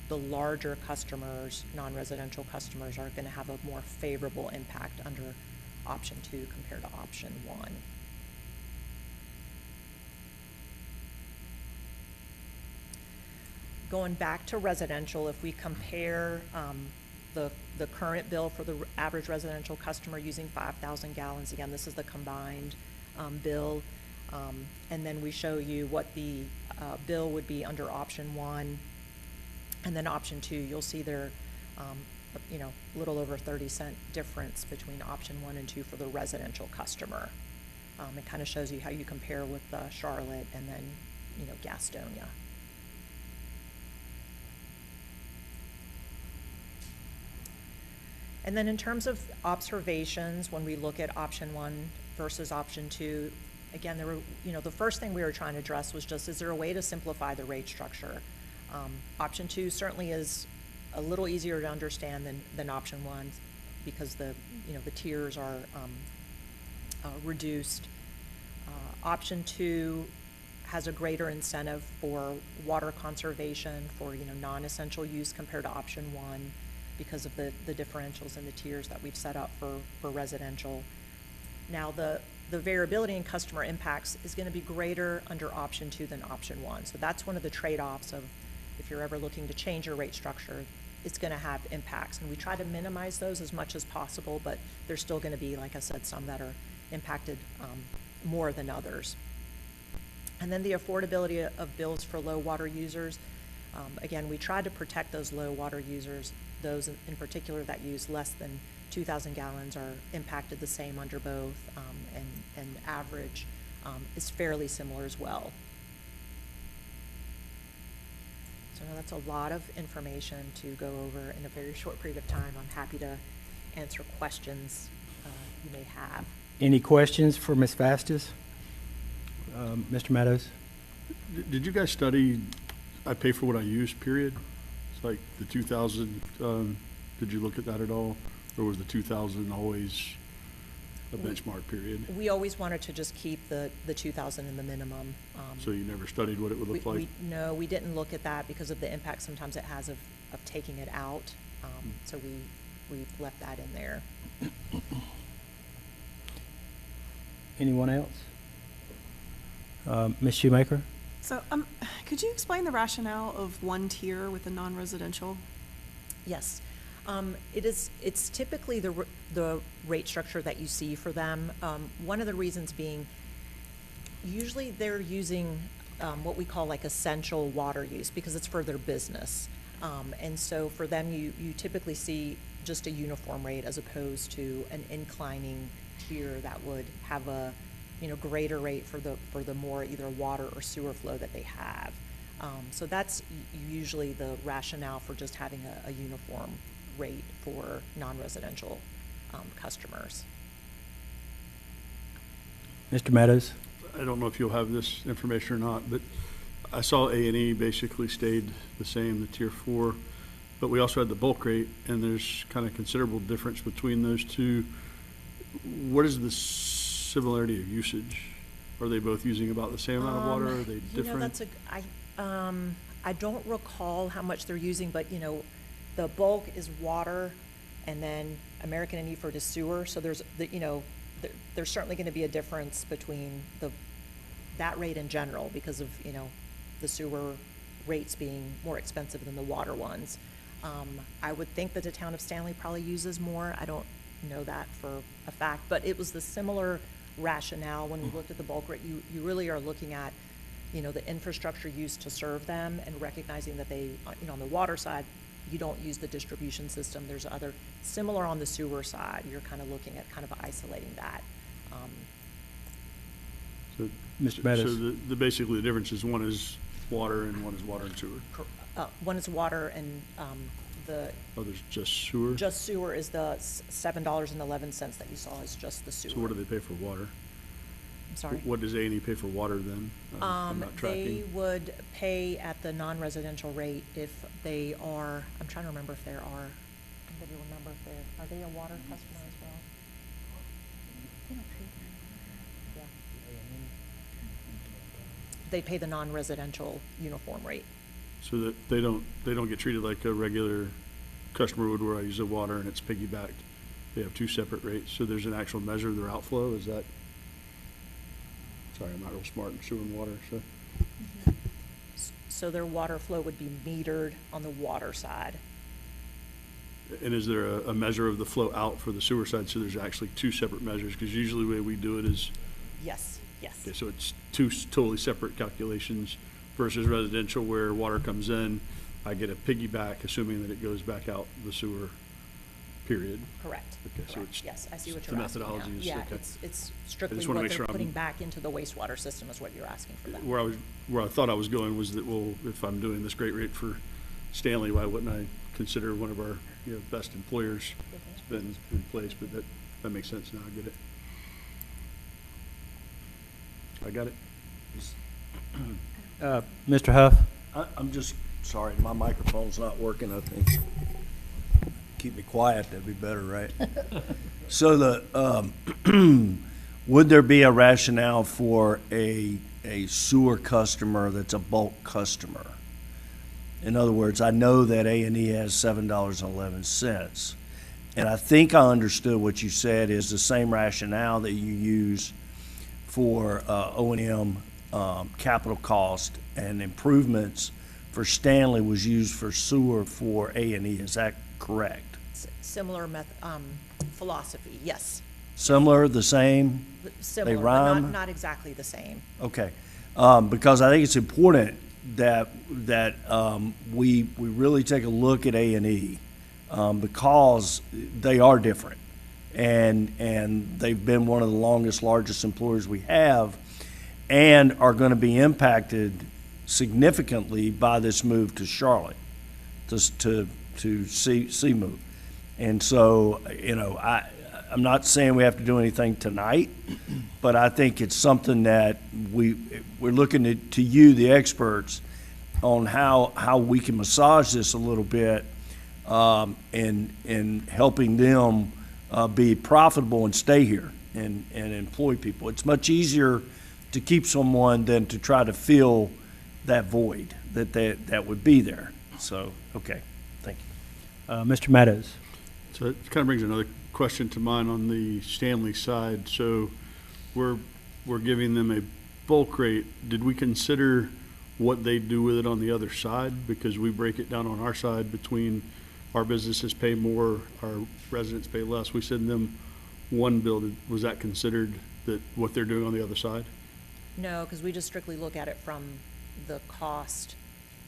The larger customers, non-residential customers, are going to have a more favorable impact under option 2 compared to option 1. Going back to residential, if we compare the current bill for the average residential customer using 5,000 gallons, again, this is the combined bill, and then we show you what the bill would be under option 1, and then option 2, you'll see there, a little over 30-cent difference between option 1 and 2 for the residential customer. It kind of shows you how you compare with Charlotte and then, Gastonia. And then in terms of observations, when we look at option 1 versus option 2, again, there were, the first thing we were trying to address was just, is there a way to simplify the rate structure? Option 2 certainly is a little easier to understand than option 1 because the tiers are reduced. Option 2 has a greater incentive for water conservation for non-essential use compared to option 1 because of the differentials in the tiers that we've set up for residential. Now the variability in customer impacts is going to be greater under option 2 than option 1. So that's one of the trade-offs of if you're ever looking to change your rate structure, it's going to have impacts. And we try to minimize those as much as possible, but there's still going to be, like I said, some that are impacted more than others. And then the affordability of bills for low water users. Again, we try to protect those low water users. Those in particular that use less than 2,000 gallons are impacted the same under both, and average is fairly similar as well. So I know that's a lot of information to go over in a very short period of time. I'm happy to answer questions you may have. Any questions for Ms. Vastus? Mr. Meadows? Did you guys study, I pay for what I use, period? It's like the 2,000, did you look at that at all? Or was the 2,000 always a benchmark period? We always wanted to just keep the 2,000 in the minimum. So you never studied what it would look like? No, we didn't look at that because of the impact sometimes it has of taking it out. So we left that in there. Anyone else? Ms. Shoemaker? So, could you explain the rationale of one tier with a non-residential? Yes. It's typically the rate structure that you see for them. One of the reasons being, usually they're using what we call like essential water use because it's for their business. And so for them, you typically see just a uniform rate as opposed to an inclining tier that would have a greater rate for the more either water or sewer flow that they have. So that's usually the rationale for just having a uniform rate for non-residential customers. Mr. Meadows? I don't know if you'll have this information or not, but I saw A&E basically stayed the same, the tier 4, but we also had the bulk rate, and there's kind of considerable difference between those two. What is the similarity of usage? Are they both using about the same amount of water? Are they different? I don't recall how much they're using, but the bulk is water, and then American and Eford is sewer. So there's certainly going to be a difference between that rate in general because of the sewer rates being more expensive than the water ones. I would think that the town of Stanley probably uses more. I don't know that for a fact, but it was the similar rationale when we looked at the bulk rate. You really are looking at the infrastructure used to serve them and recognizing that they on the water side you don't use the distribution system. There's other similar on the sewer side. You're kind of looking at kind of isolating that. So, Mr. Meadows? So basically the difference is one is water and one is water and sewer? One is water and Oh, there's just sewer? Just sewer is the $7.11 that you saw is just the sewer. So what do they pay for water? I'm sorry? What does A&E pay for water then? I'm not tracking. They would pay at the non-residential rate if they are, I'm trying to remember if there are, anybody remember if are they a water customer as well? Yeah. They pay the non-residential uniform rate. So that they don't get treated like a regular customer would where I use the water and it's piggybacked. They have two separate rates. So there's an actual measure of their outflow. Is that? Sorry, I'm not real smart in sewer and water. So. So their water flow would be metered on the water side. And is there a measure of the flow out for the sewer side? So there's actually two separate measures because usually the way we do it is. Yes. Yes. Okay, so it's two totally separate calculations versus residential where water comes in, I get a piggyback assuming that it goes back out the sewer, period. Correct. Okay, so it's. Yes, I see what the you're asking now. methodology is, Yeah, okay. it's strictly wanna what make they're sure I'm- putting back into the wastewater system is what you're asking for them. Where I thought I was going was that, well, if I'm doing this great rate for Stanley, why wouldn't I consider one of our best employers? It's been in place, but that makes sense now. I get it. I got it. Mr. Huff? I'm just, sorry, my microphone's not working, I think. Keep me quiet, that'd be better, right? So would there be a rationale for a sewer customer that's a bulk customer? In other words, I know that A&E has $7.11, and I think I understood what you said is the same rationale that you use for O&M capital cost and improvements for Stanley was used for sewer for A&E. Is that correct? Similar philosophy, yes. Similar, the same? Similar, They but rhyme? not exactly the same. Okay. Because I think it's important that we really take a look at A&E because they are different. And they've been one of the longest, largest employers we have and are going to be impacted significantly by this move to Charlotte, to C move. And so, I'm not saying we have to do anything tonight, but I think it's something that we're looking to you, the experts, on how we can massage this a little bit, and helping them be profitable and stay here and employ people. It's much easier to keep someone than to try to fill that void that would be there. So, okay, thank you. Mr. Meadows? So it kind of brings another question to mind on the Stanley side. So we're giving them a bulk rate. Did we consider what they do with it on the other side? Because we break it down on our side between our businesses pay more, our residents pay less. We send them one bill. Was that considered that what they're doing on the other side? No, because we just strictly look at it from the cost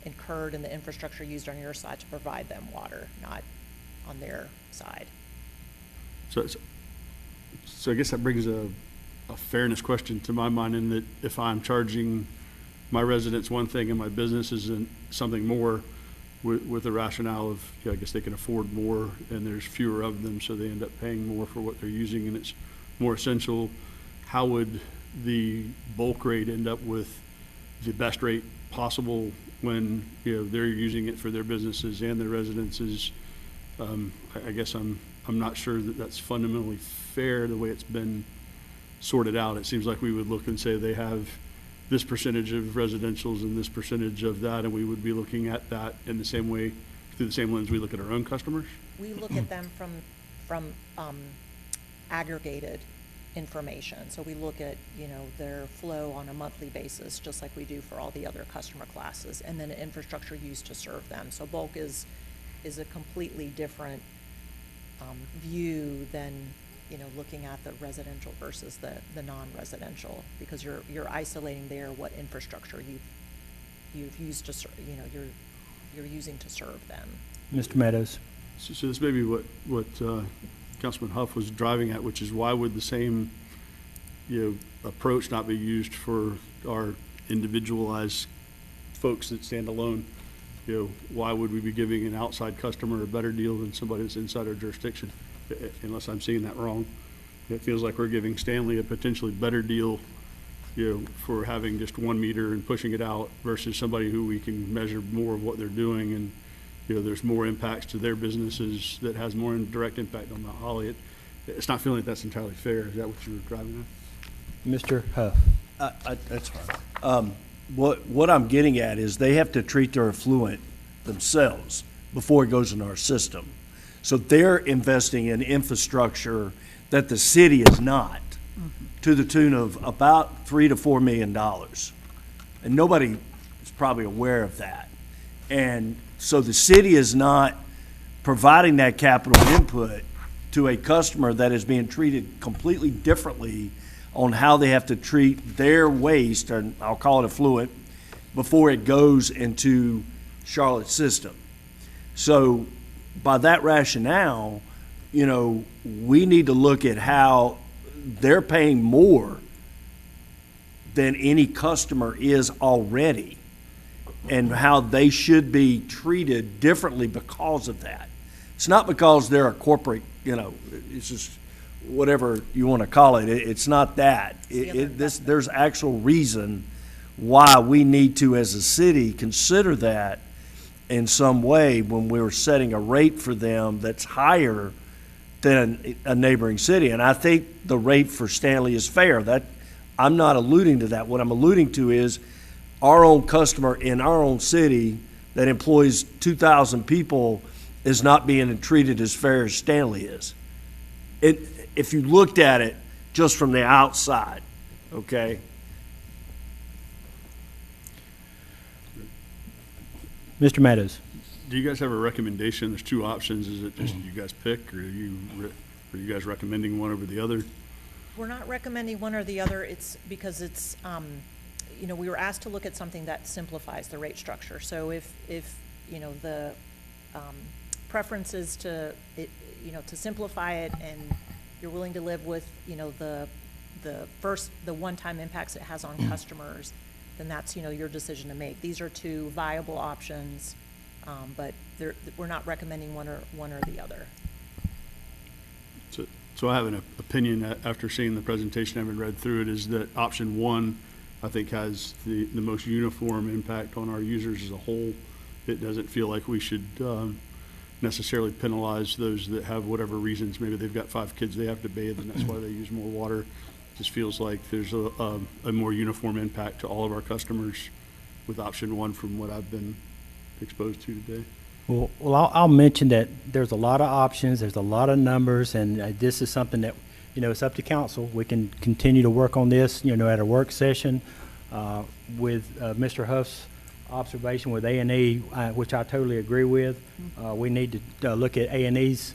incurred and the infrastructure used on your side to provide them water, not on their side. So I guess that brings a fairness question to my mind, in that if I'm charging my residents one thing and my business is something more, with the rationale of, I guess they can afford more and there's fewer of them, so they end up paying more for what they're using and it's more essential, how would the bulk rate end up with the best rate possible when, they're using it for their businesses and their residences? I guess I'm not sure that that's fundamentally fair the way it's been sorted out. It seems like we would look and say they have this percentage of residentials and this percentage of that, and we would be looking at that in the same way, through the same lens we look at our own customers? We look at them from aggregated information. So we look at, their flow on a monthly basis, just like we do for all the other customer classes, and then infrastructure used to serve them. So bulk is a completely different view than, looking at the residential versus the non-residential, because you're isolating there what infrastructure you've used to serve, you're using to serve them. Mr. Meadows? So this may be what Councilman Huff was driving at, which is why would the same, approach not be used for our individualized folks that stand alone? Why would we be giving an outside customer a better deal than somebody that's inside our jurisdiction? Unless I'm seeing that wrong. It feels like we're giving Stanley a potentially better deal, for having just 1 meter and pushing it out versus somebody who we can measure more of what they're doing, and there's more impacts to their businesses that has more direct impact on Mount Holly. It's not feeling like that's entirely fair. Is that what you were driving at? Mr. Huff? That's fine. What I'm getting at is they have to treat their effluent themselves before it goes into our system. So they're investing in infrastructure that the city is not, to the tune of about $3 to $4 million. And nobody is probably aware of that. And so the city is not providing that capital input to a customer that is being treated completely differently on how they have to treat their waste, and I'll call it effluent, before it goes into Charlotte's system. So by that rationale, we need to look at how they're paying more than any customer is already, and how they should be treated differently because of that. It's not because they're a corporate, it's just whatever you want to call it. It's not that. There's actual reason why we need to, as a city, consider that in some way when we're setting a rate for them that's higher than a neighboring city. And I think the rate for Stanley is fair. That I'm not alluding to that. What I'm alluding to is our own customer in our own city that employs 2,000 people is not being treated as fair as Stanley is. If you looked at it just from the outside, okay? Mr. Meadows? Do you guys have a recommendation? There's two options. Is it just you guys pick, or are you guys recommending one over the other? We're not recommending one or the other. It's because it's, we were asked to look at something that simplifies the rate structure. So if the preference is to simplify it, and you're willing to live with, the one-time impacts it has on customers, then that's, your decision to make. These are two viable options, but we're not recommending one or the other. So I have an opinion after seeing the presentation, having read through it, is that option one, I think, has the most uniform impact on our users as a whole. It doesn't feel like we should necessarily penalize those that have whatever reasons. Maybe they've got 5 kids they have to bathe, and that's why they use more water. Just feels like there's a more uniform impact to all of our customers with option one from what I've been exposed to today. Well, I'll mention that there's a lot of options, there's a lot of numbers, and this is something that, it's up to council. We can continue to work on this, at a work session with Mr. Huff's observation with A&E, which I totally agree with. We need to look at A&E's,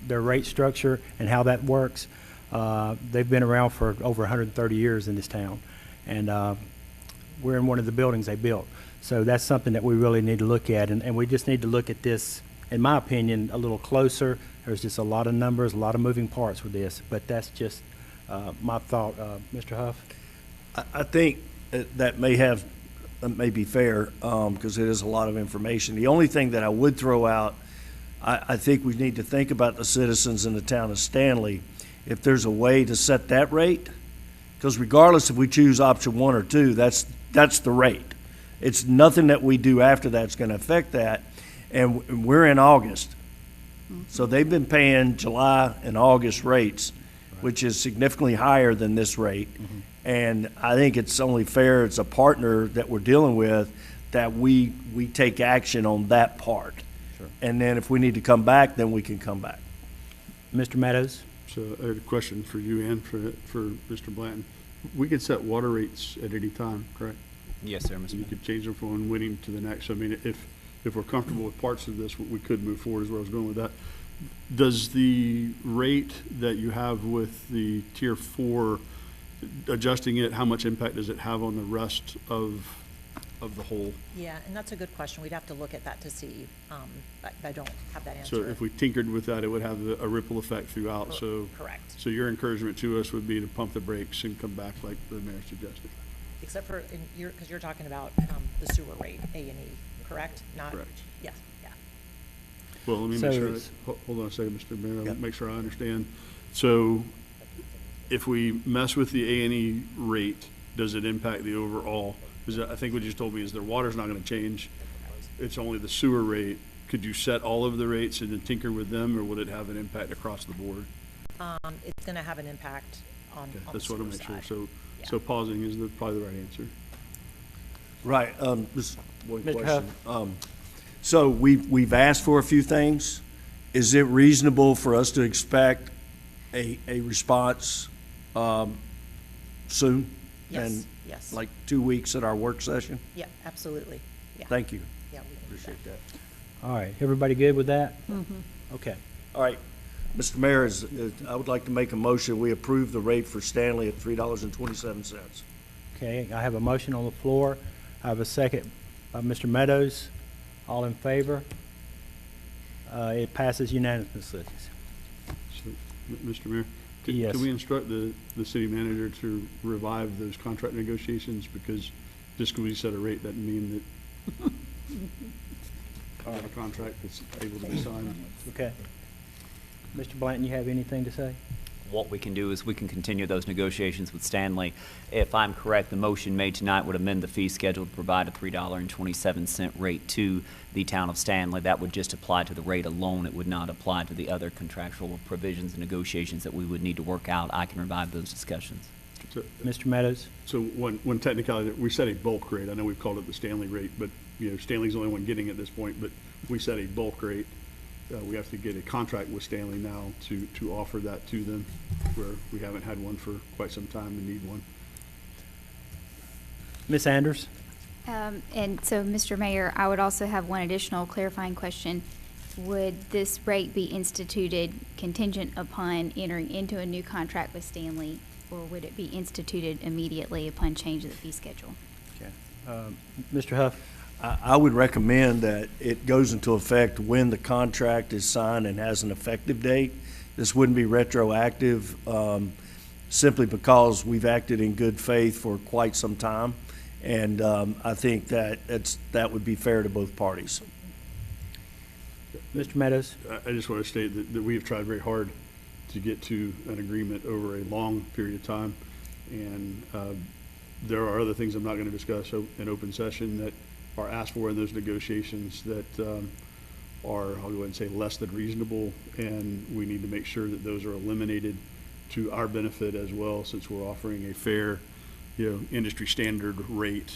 their rate structure and how that works. They've been around for over 130 years in this town, and we're in one of the buildings they built. So that's something that we really need to look at, and we just need to look at this, in my opinion, a little closer. There's just a lot of numbers, a lot of moving parts with this, but that's just my thought. Mr. Huff? I think that may be fair, because it is a lot of information. The only thing that I would throw out, I think we need to think about the citizens in the town of Stanley, if there's a way to set that rate, because regardless if we choose option 1 or 2, that's the rate. It's nothing that we do after that's going to affect that, and we're in August. So they've been paying July and August rates, which is significantly higher than this rate. And I think it's only fair, as a partner that we're dealing with, that we take action on that part. Sure. And then if we need to come back, then we can come back. Mr. Meadows? So I had a question for you and for Mr. Blanton. We could set water rates at any time, correct? Yes, sir, Mr. You could change them from one winning to the next. I mean, if we're comfortable with parts of this, we could move forward, is where I was going with that. Does the rate that you have with the tier 4, adjusting it, how much impact does it have on the rest of the whole? Yeah, and that's a good question. We'd have to look at that to see. I don't have that answer. So if we tinkered with that, it would have a ripple effect throughout. So correct. So your encouragement to us would be to pump the brakes and come back like the mayor suggested. Except for, because you're talking about the sewer rate, A&E, correct? Not. Correct. Yes, yeah. Well, let me So make sure, it's- hold on a second, Mr. Mayor, Yep. make sure I understand. So if we mess with the A&E rate, does it impact the overall? Because I think what you just told me is their water's not going to change. It's only the sewer rate. Could you set all of the rates and then tinker with them, or would it have an impact across the board? It's going to have an impact on Okay, the that's what I sewer make sure. side. So pausing is probably the right answer. Right, just one Mr. question. So we've asked for a few things. Is it reasonable for us to expect a response soon? Yes, And yes. like 2 weeks at our work session? Yeah, absolutely. Yeah. Thank you. Yeah, we can do Appreciate that. All right, everybody good with that? Okay. All right, Mr. Mayor, I would like to make a motion, we approve the rate for Stanley at $3.27. Okay, I have a motion on the floor. I have a second by Mr. Meadows. All in favor? It passes unanimously. So, Mr. Mayor? Yes. Can we instruct the city manager to revive those contract negotiations? Because just because we set a rate doesn't mean that we have a contract that's able to be signed. Okay. Mr. Blanton, you have anything to say? What we can do is we can continue those negotiations with Stanley. If I'm correct, the motion made tonight would amend the fee schedule to provide a $3.27 rate to the town of Stanley. That would just apply to the rate alone. It would not apply to the other contractual provisions and negotiations that we would need to work out. I can revive those discussions. So, Mr. Meadows? so one technicality, we set a bulk rate. I know we've called it the Stanley rate, but, Stanley's the only one getting it at this point, but we set a bulk rate. We have to get a contract with Stanley now to offer that to them, where we haven't had one for quite some time and need one. Ms. Anders? And so, Mr. Mayor, I would also have one additional clarifying question. Would this rate be instituted contingent upon entering into a new contract with Stanley, or would it be instituted immediately upon change of the fee schedule? Okay. Mr. Huff? I would recommend that it goes into effect when the contract is signed and has an effective date. This wouldn't be retroactive, simply because we've acted in good faith for quite some time. And I think that that would be fair to both parties. Mr. Meadows? I just want to state that we have tried very hard to get to an agreement over a long period of time. And there are other things I'm not going to discuss in open session that are asked for in those negotiations that are, I'll go ahead and say, less than reasonable, and we need to make sure that those are eliminated to our benefit as well, since we're offering a fair, industry standard rate.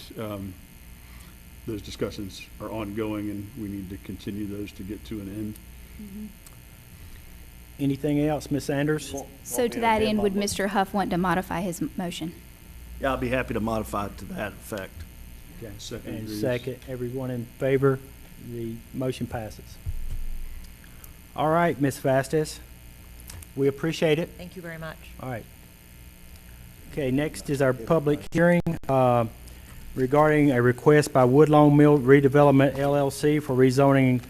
Those discussions are ongoing, and we need to continue those to get to an end. Anything else, Ms. Sanders? So to that end, would Mr. Huff want to modify his motion? Yeah, I'll be happy to modify it to that effect. Okay. Second And agrees. second, everyone in favor? The motion passes. All right, Ms. Vasquez, we appreciate it. Thank you very much. All right. Okay, next is our public hearing regarding a request by Woodlawn Mill Redevelopment LLC for rezoning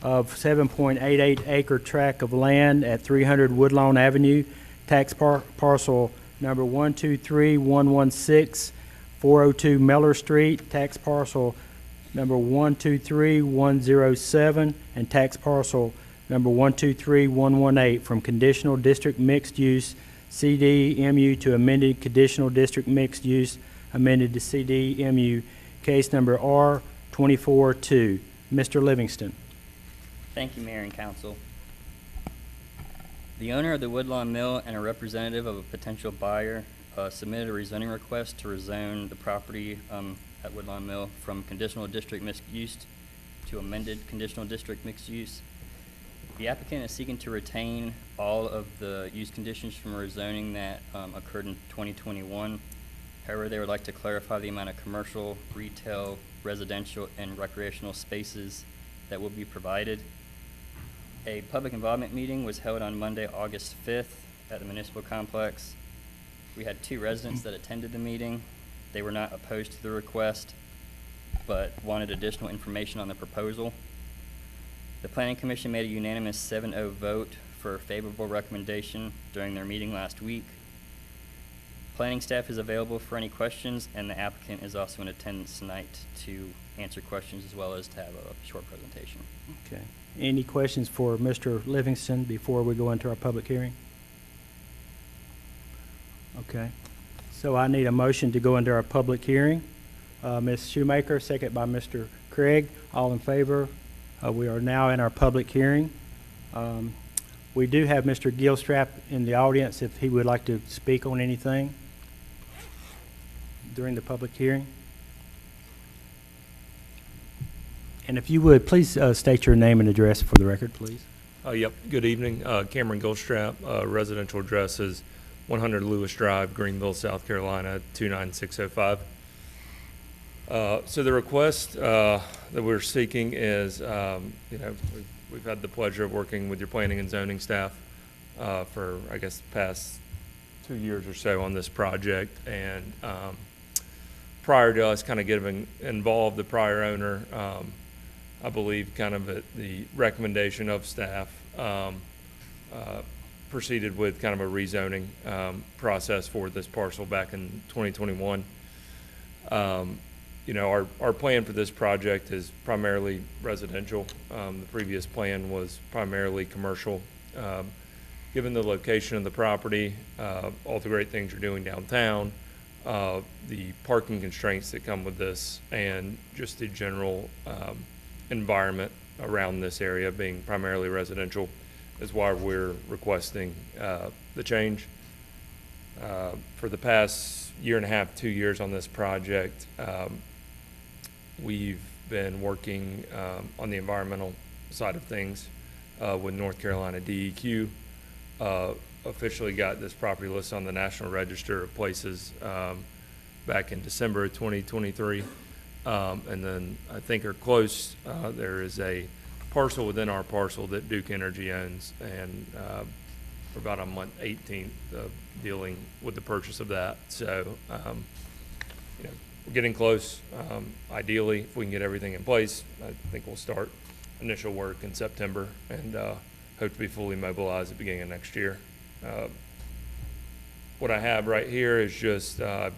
of 7.88 acre tract of land at 300 Woodlawn Avenue, tax parcel number 123-116-402 Miller Street, tax parcel number 123-107, and tax parcel number 123-118 from conditional district mixed use CDMU to amended conditional district mixed use amended to CDMU, case number R24-2. Mr. Livingston. Thank you, Mayor and Council. The owner of the Woodlawn Mill and a representative of a potential buyer submitted a rezoning request to rezone the property at Woodlawn Mill from conditional district mixed use to amended conditional district mixed use. The applicant is seeking to retain all of the use conditions from rezoning that occurred in 2021. However, they would like to clarify the amount of commercial, retail, residential, and recreational spaces that will be provided. A public involvement meeting was held on Monday, August 5th at the municipal complex. We had 2 residents that attended the meeting. They were not opposed to the request, but wanted additional information on the proposal. The Planning Commission made a unanimous 7-0 vote for a favorable recommendation during their meeting last week. Planning staff is available for any questions, and the applicant is also in attendance tonight to answer questions as well as to have a short presentation. Okay. Any questions for Mr. Livingston before we go into our public hearing? Okay. So I need a motion to go into our public hearing. Ms. Shoemaker, second by Mr. Craig. All in favor? We are now in our public hearing. We do have Mr. Gilstrap in the audience if he would like to speak on anything during the public hearing. And if you would, please state your name and address for the record, please. Yep. Good evening. Cameron Goldstrap. Residential address is 100 Lewis Drive, Greenville, South Carolina, 29605. So the request that we're seeking is, we've had the pleasure of working with your planning and zoning staff for, I guess, the past 2 years or so on this project. And prior to us kind of getting involved, the prior owner, I believe kind of at the recommendation of staff, proceeded with kind of a rezoning process for this parcel back in 2021. Our plan for this project is primarily residential. The previous plan was primarily commercial. Given the location of the property, all the great things you're doing downtown, the parking constraints that come with this, and just the general environment around this area being primarily residential is why we're requesting the change. For the past year and a half, 2 years on this project, we've been working on the environmental side of things with North Carolina DEQ. Officially got this property listed on the National Register of Places back in December of 2023. And then I think are close. There is a parcel within our parcel that Duke Energy owns, and we're about on month 18th of dealing with the purchase of that. So, we're getting close. Ideally, if we can get everything in place, I think we'll start initial work in September and hope to be fully mobilized at the beginning of next year. What I have right here is just, I'm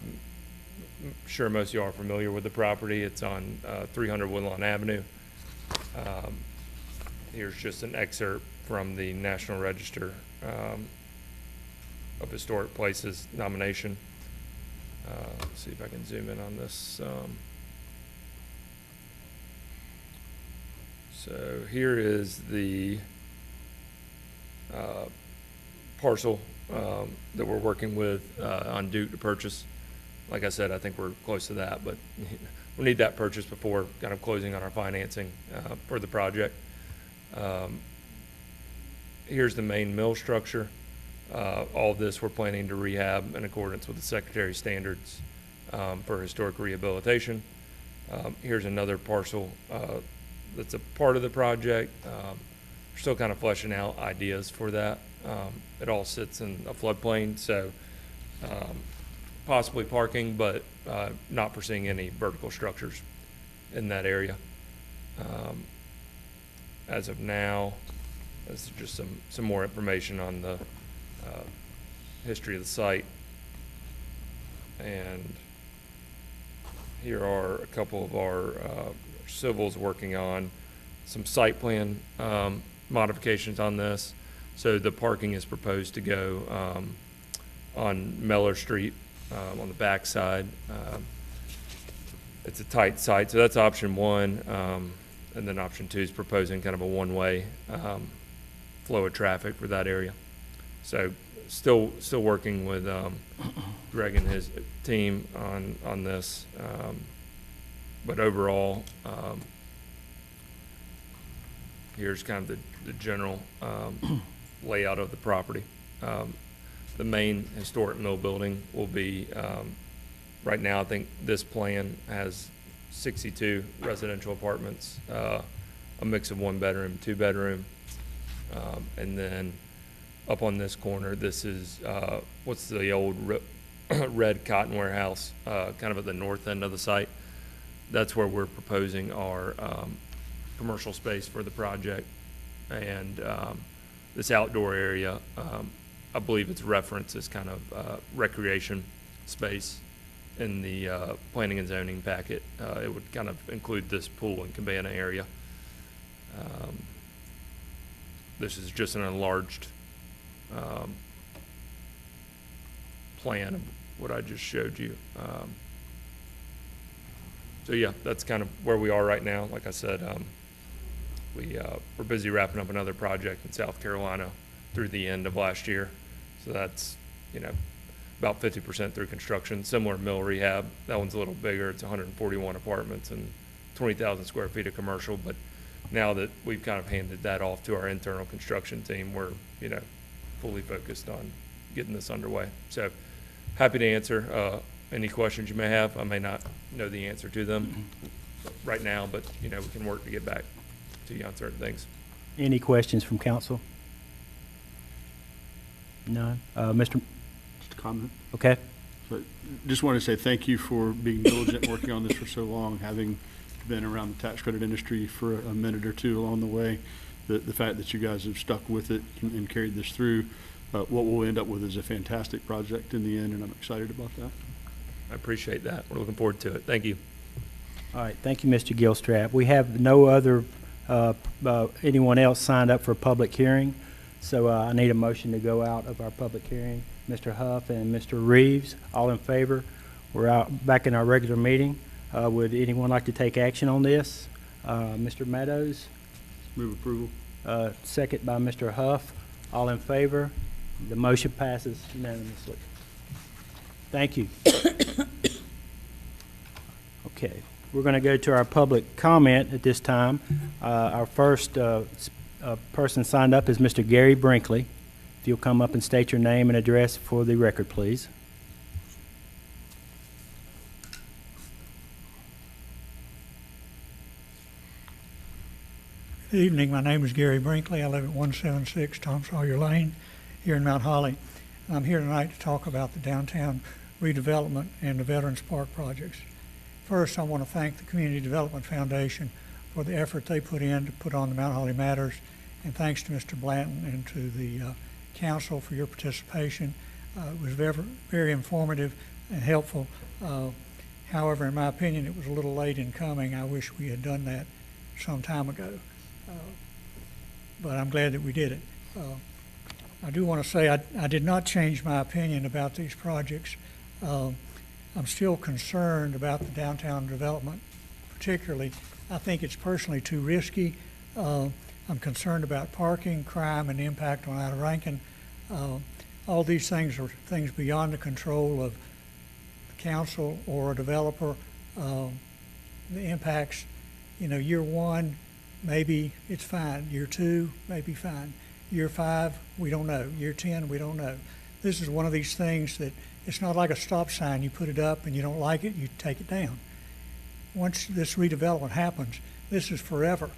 sure most of you are familiar with the property. It's on 300 Woodlawn Avenue. Here's just an excerpt from the National Register of Historic Places nomination. Let's see if I can zoom in on this. So here is the parcel that we're working with on Duke to purchase. Like I said, I think we're close to that, but we need that purchase before kind of closing on our financing for the project. Here's the main mill structure. All of this we're planning to rehab in accordance with the Secretary's standards for historic rehabilitation. Here's another parcel that's a part of the project. We're still kind of fleshing out ideas for that. It all sits in a floodplain, so possibly parking, but not foreseeing any vertical structures in that area. As of now, this is just some more information on the history of the site. And here are a couple of our civils working on some site plan modifications on this. So the parking is proposed to go on Meller Street on the back side. It's a tight site, so that's option one. And then option two is proposing kind of a one-way flow of traffic for that area. So still working with Greg and his team on this. But overall, here's kind of the general layout of the property. The main historic mill building will be, right now I think this plan has 62 residential apartments, a mix of 1-bedroom, 2-bedroom. And then up on this corner, this is what's the old red cotton warehouse, kind of at the north end of the site. That's where we're proposing our commercial space for the project. And this outdoor area, I believe it's referenced as kind of recreation space in the planning and zoning packet. It would kind of include this pool and cabana area. This is just an enlarged plan of what I just showed you. So yeah, that's kind of where we are right now. Like I said, we're busy wrapping up another project in South Carolina through the end of last year. So that's, about 50% through construction. Similar mill rehab. That one's a little bigger. It's 141 apartments and 20,000 square feet of commercial. But now that we've kind of handed that off to our internal construction team, we're, fully focused on getting this underway. So happy to answer any questions you may have. I may not know the answer to them right now, but, we can work to get back to you on certain things. Any questions from council? None. Mr. Just a comment. Okay. So just want to say thank you for being diligent and working on this for so long, having been around the tax credit industry for a minute or two along the way. The fact that you guys have stuck with it and carried this through, what we'll end up with is a fantastic project in the end, and I'm excited about that. I appreciate that. We're looking forward to it. Thank you. All right. Thank you, Mr. Gilstrap. We have no other, anyone else signed up for a public hearing. So I need a motion to go out of our public hearing. Mr. Huff and Mr. Reeves, all in favor? We're out back in our regular meeting. Would anyone like to take action on this? Mr. Meadows? Move approval. Second by Mr. Huff. All in favor? The motion passes unanimously. Thank you. Okay, we're going to go to our public comment at this time. Our first person signed up is Mr. Gary Brinkley. If you'll come up and state your name and address for the record, please. Good evening. My name is Gary Brinkley. I live at 176 Tom Sawyer Lane here in Mount Holly. I'm here tonight to talk about the downtown redevelopment and the Veterans Park projects. First, I want to thank the Community Development Foundation for the effort they put in to put on the Mount Holly Matters, and thanks to Mr. Blanton and to the council for your participation. It was very, very informative and helpful. However, in my opinion, it was a little late in coming. I wish we had done that some time ago. But I'm glad that we did it. I do want to say I did not change my opinion about these projects. I'm still concerned about the downtown development, particularly. I think it's personally too risky. I'm concerned about parking, crime, and the impact on Outer Rankin. All these things are things beyond the control of the council or a developer. The impacts, year one, maybe it's fine. Year two, maybe fine. Year 5, we don't know. Year 10, we don't know. This is one of these things that it's not like a stop sign. You put it up and you don't like it, you take it down. Once this redevelopment happens, this is forever.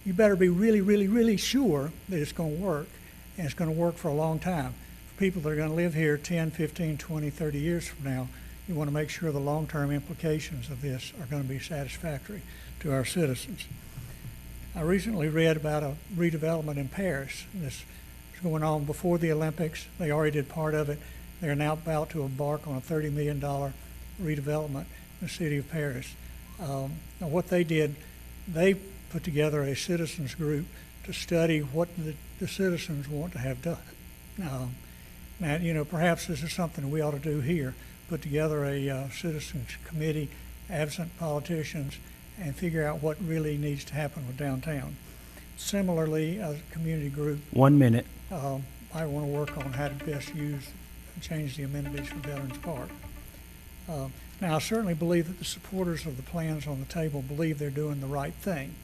You better be really, really, really sure that it's going to work, and it's going to work for a long time. For people that are going to live here 10, 15, 20, 30 years from now, you want to make sure the long-term implications of this are going to be satisfactory to our citizens. I recently read about a redevelopment in Paris. This was going on before the Olympics. They already did part of it. They're now about to embark on a $30 million redevelopment in the city of Paris. Now what they did, they put together a citizens group to study what the citizens want to have done. Now, perhaps this is something we ought to do here, put together a citizens committee, absent politicians, and figure out what really needs to happen with downtown. Similarly, as a community group, 1 minute. I want to work on how to best use and change the amenities for Veterans Park. Now, I certainly believe that the supporters of the plans on the table believe they're doing the right thing.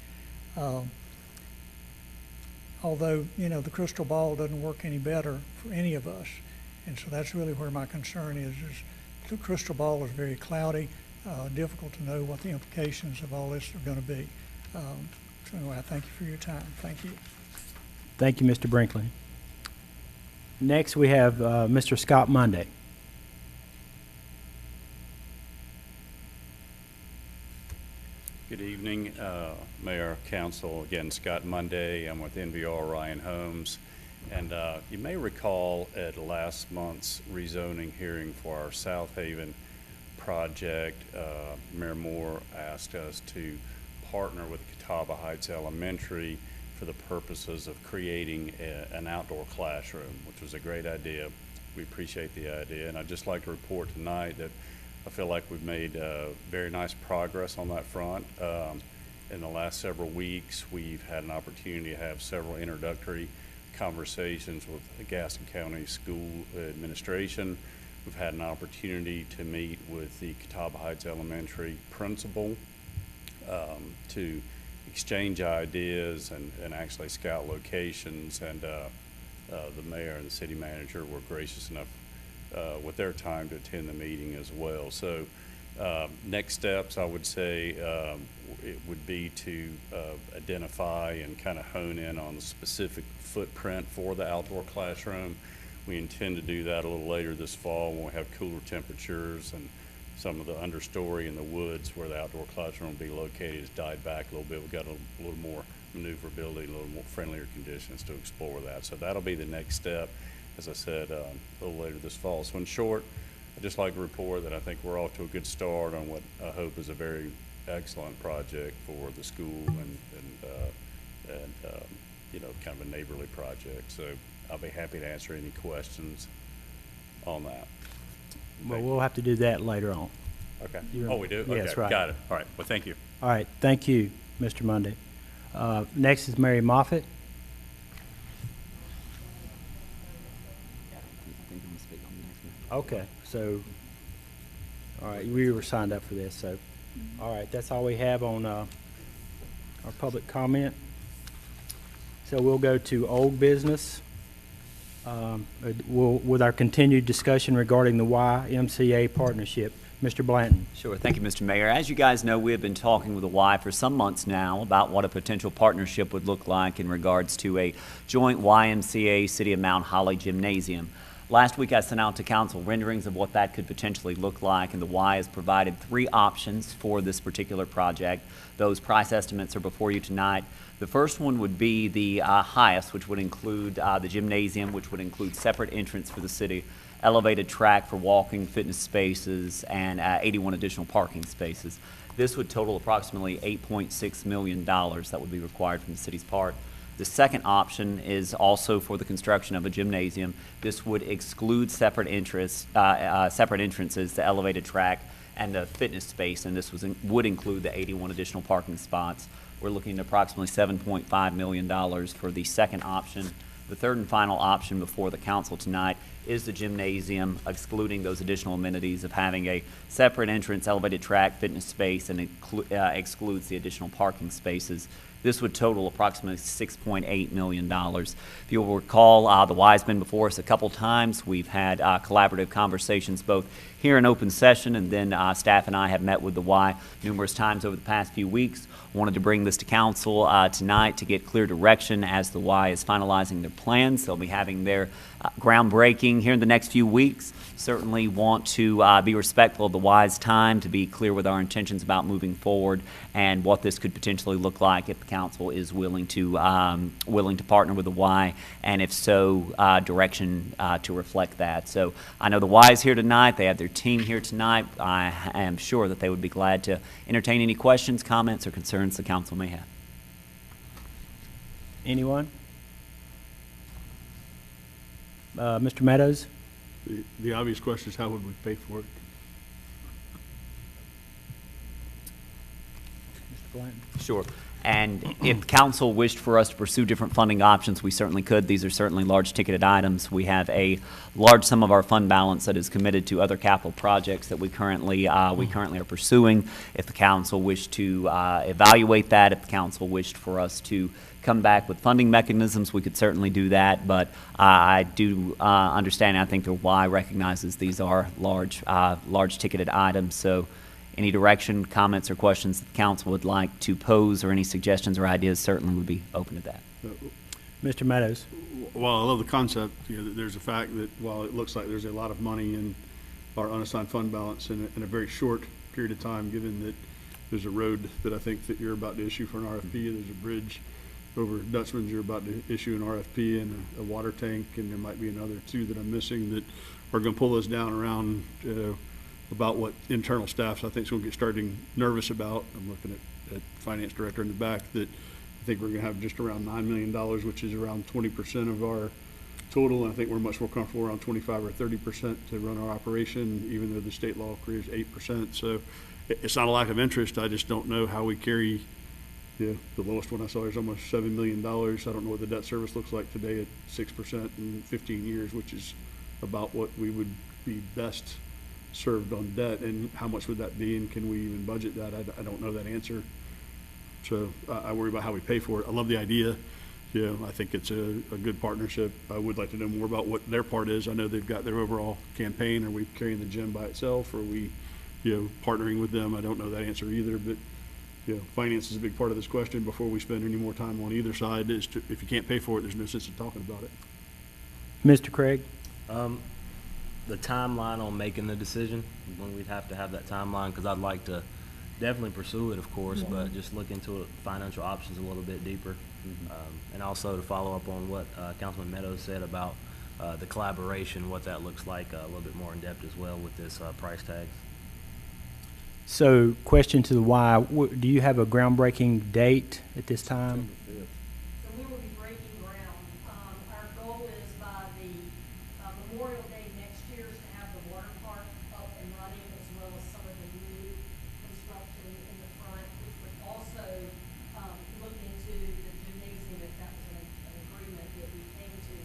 Although, the crystal ball doesn't work any better for any of us. And so that's really where my concern is the crystal ball is very cloudy. Difficult to know what the implications of all this are going to be. So anyway, I thank you for your time. Thank you. Thank you, Mr. Brinkley. Next, we have Mr. Scott Monday. Good evening, Mayor, Council. Again, Scott Monday. I'm with NVR Ryan Homes. And you may recall at last month's rezoning hearing for our South Haven project, Mayor Moore asked us to partner with Catawba Heights Elementary for the purposes of creating an outdoor classroom, which was a great idea. We appreciate the idea, and I'd just like to report tonight that I feel like we've made very nice progress on that front. In the last several weeks, we've had an opportunity to have several introductory conversations with the Gaston County School Administration. We've had an opportunity to meet with the Catawba Heights Elementary principal to exchange ideas and actually scout locations, and the mayor and the city manager were gracious enough with their time to attend the meeting as well. So next steps, I would say, it would be to identify and kind of hone in on the specific footprint for the outdoor classroom. We intend to do that a little later this fall when we have cooler temperatures and some of the understory in the woods where the outdoor classroom will be located has died back a little bit. We've got a little more maneuverability, a little more friendlier conditions to explore that. So that'll be the next step, as I said, a little later this fall. So in short, I'd just like to report that I think we're off to a good start on what I hope is a very excellent project for the school and kind of a neighborly project. So I'll be happy to answer any questions on that. Well, we'll have to do that later on. Okay. You're- Oh, we do? Yes, Okay, right. got it. All right. Well, thank you. All right, thank you, Mr. Monday. Next is Mary Moffett. Okay, so, all right, we were signed up for this, so, all right, that's all we have on our public comment. So we'll go to old business. With our continued discussion regarding the YMCA partnership. Mr. Blanton. Sure. Thank you, Mr. Mayor. As you guys know, we have been talking with the Y for some months now about what a potential partnership would look like in regards to a joint YMCA City of Mount Holly gymnasium. Last week, I sent out to council renderings of what that could potentially look like, and the Y has provided 3 options for this particular project. Those price estimates are before you tonight. The first one would be the highest, which would include the gymnasium, which would include separate entrance for the city, elevated track for walking, fitness spaces, and 81 additional parking spaces. This would total approximately $8.6 million that would be required from the city's part. The second option is also for the construction of a gymnasium. This would exclude separate entrances, the elevated track, and the fitness space, and this would include the 81 additional parking spots. We're looking at approximately $7.5 million for the second option. The third and final option before the council tonight is the gymnasium, excluding those additional amenities of having a separate entrance, elevated track, fitness space, and excludes the additional parking spaces. This would total approximately $6.8 million. If you'll recall, the Y's been before us a couple times. We've had collaborative conversations both here in open session, and then staff and I have met with the Y numerous times over the past few weeks. Wanted to bring this to council tonight to get clear direction as the Y is finalizing their plans. They'll be having their groundbreaking here in the next few weeks. Certainly want to be respectful of the Y's time, to be clear with our intentions about moving forward and what this could potentially look like if the council is willing to partner with the Y, and if so, direction to reflect that. So I know the Y is here tonight. They have their team here tonight. I am sure that they would be glad to entertain any questions, comments, or concerns the council may have. Anyone? Mr. Meadows? The obvious question is, how would we pay for it? Mr. Blanton? Sure. And if council wished for us to pursue different funding options, we certainly could. These are certainly large ticketed items. We have a large sum of our fund balance that is committed to other capital projects that we currently are pursuing. If the council wished to evaluate that, if the council wished for us to come back with funding mechanisms, we could certainly do that. But I do understand, I think the Y recognizes these are large ticketed items. So any direction, comments, or questions that the council would like to pose, or any suggestions or ideas, certainly would be open to that. Mr. Meadows? While I love the concept, there's a fact that while it looks like there's a lot of money in our unassigned fund balance in a very short period of time, given that there's a road that I think that you're about to issue for an RFP, there's a bridge over Dutchman's you're about to issue an RFP, and a water tank, and there might be another two that I'm missing that are going to pull us down around about what internal staff I think is going to get starting nervous about. I'm looking at finance director in the back, that I think we're going to have just around $9 million, which is around 20% of our total. And I think we're much more comfortable around 25 or 30% to run our operation, even though the state law clears 8%. So it's not a lack of interest. I just don't know how we carry, the lowest one I saw is almost $7 million. I don't know what the debt service looks like today at 6% in 15 years, which is about what we would be best served on debt, and how much would that be, and can we even budget that? I don't know that answer. So I worry about how we pay for it. I love the idea. I think it's a good partnership. I would like to know more about what their part is. I know they've got their overall campaign. Are we carrying the gym by itself? Or are we, partnering with them? I don't know that answer either, but finance is a big part of this question. Before we spend any more time on either side, if you can't pay for it, there's no sense in talking about it. Mr. Craig? The timeline on making the decision, when we'd have to have that timeline, because I'd like to definitely pursue it, of course, but just look into financial options a little bit deeper. And also to follow up on what Councilman Meadows said about the collaboration, what that looks like a little bit more in depth as well with this price tag. So, question to the Y, do you have a groundbreaking date at this time? So we will be breaking ground. Our goal is by the Memorial Day next year is to have the water park up and running, as well as some of the new construction in the front, which would also look into the gymnasium, if that was an agreement that we came to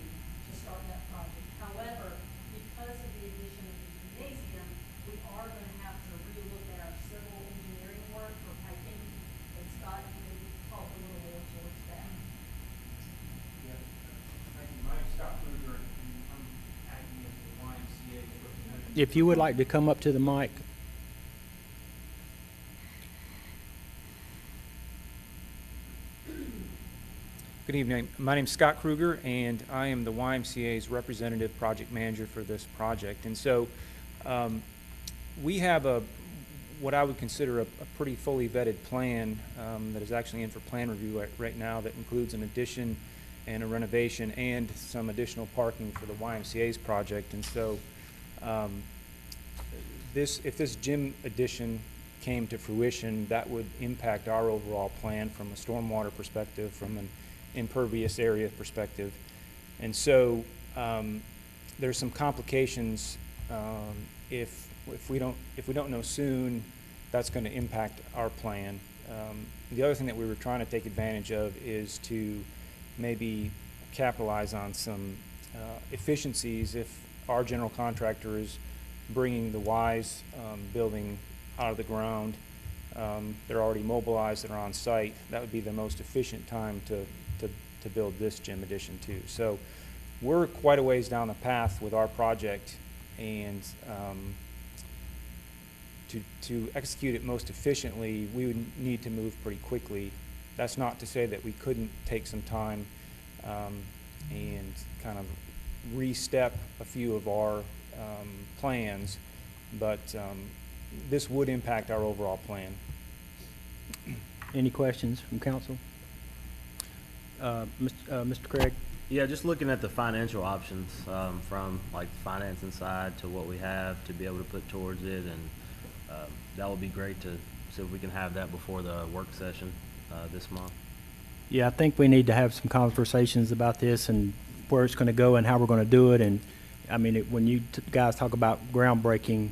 start that project. However, because of the addition of the gymnasium, we are going to have to relook at our civil engineering work for piping, and Scott can talk a little more towards that. Yeah, thank you. My name's Scott Kruger, and I'm acting as the YMCA representative. If you would like to come up to the mic. Good evening. My name's Scott Kruger, and I am the YMCA's representative project manager for this project. And so we have what I would consider a pretty fully vetted plan that is actually in for plan review right now, that includes an addition and a renovation and some additional parking for the YMCA's project. And so if this gym addition came to fruition, that would impact our overall plan from a stormwater perspective, from an impervious area perspective. And so there's some complications if we don't know soon, that's going to impact our plan. The other thing that we were trying to take advantage of is to maybe capitalize on some efficiencies if our general contractor is bringing the WISE building out of the ground. They're already mobilized and are on site. That would be the most efficient time to build this gym addition too. So we're quite a ways down the path with our project, and to execute it most efficiently, we would need to move pretty quickly. That's not to say that we couldn't take some time and kind of re-step a few of our plans, but this would impact our overall plan. Any questions from council? Mr. Craig? Yeah, just looking at the financial options, from like the financing side to what we have to be able to put towards it, and that would be great to see if we can have that before the work session this month. Yeah, I think we need to have some conversations about this and where it's going to go and how we're going to do it. And I mean, when you guys talk about groundbreaking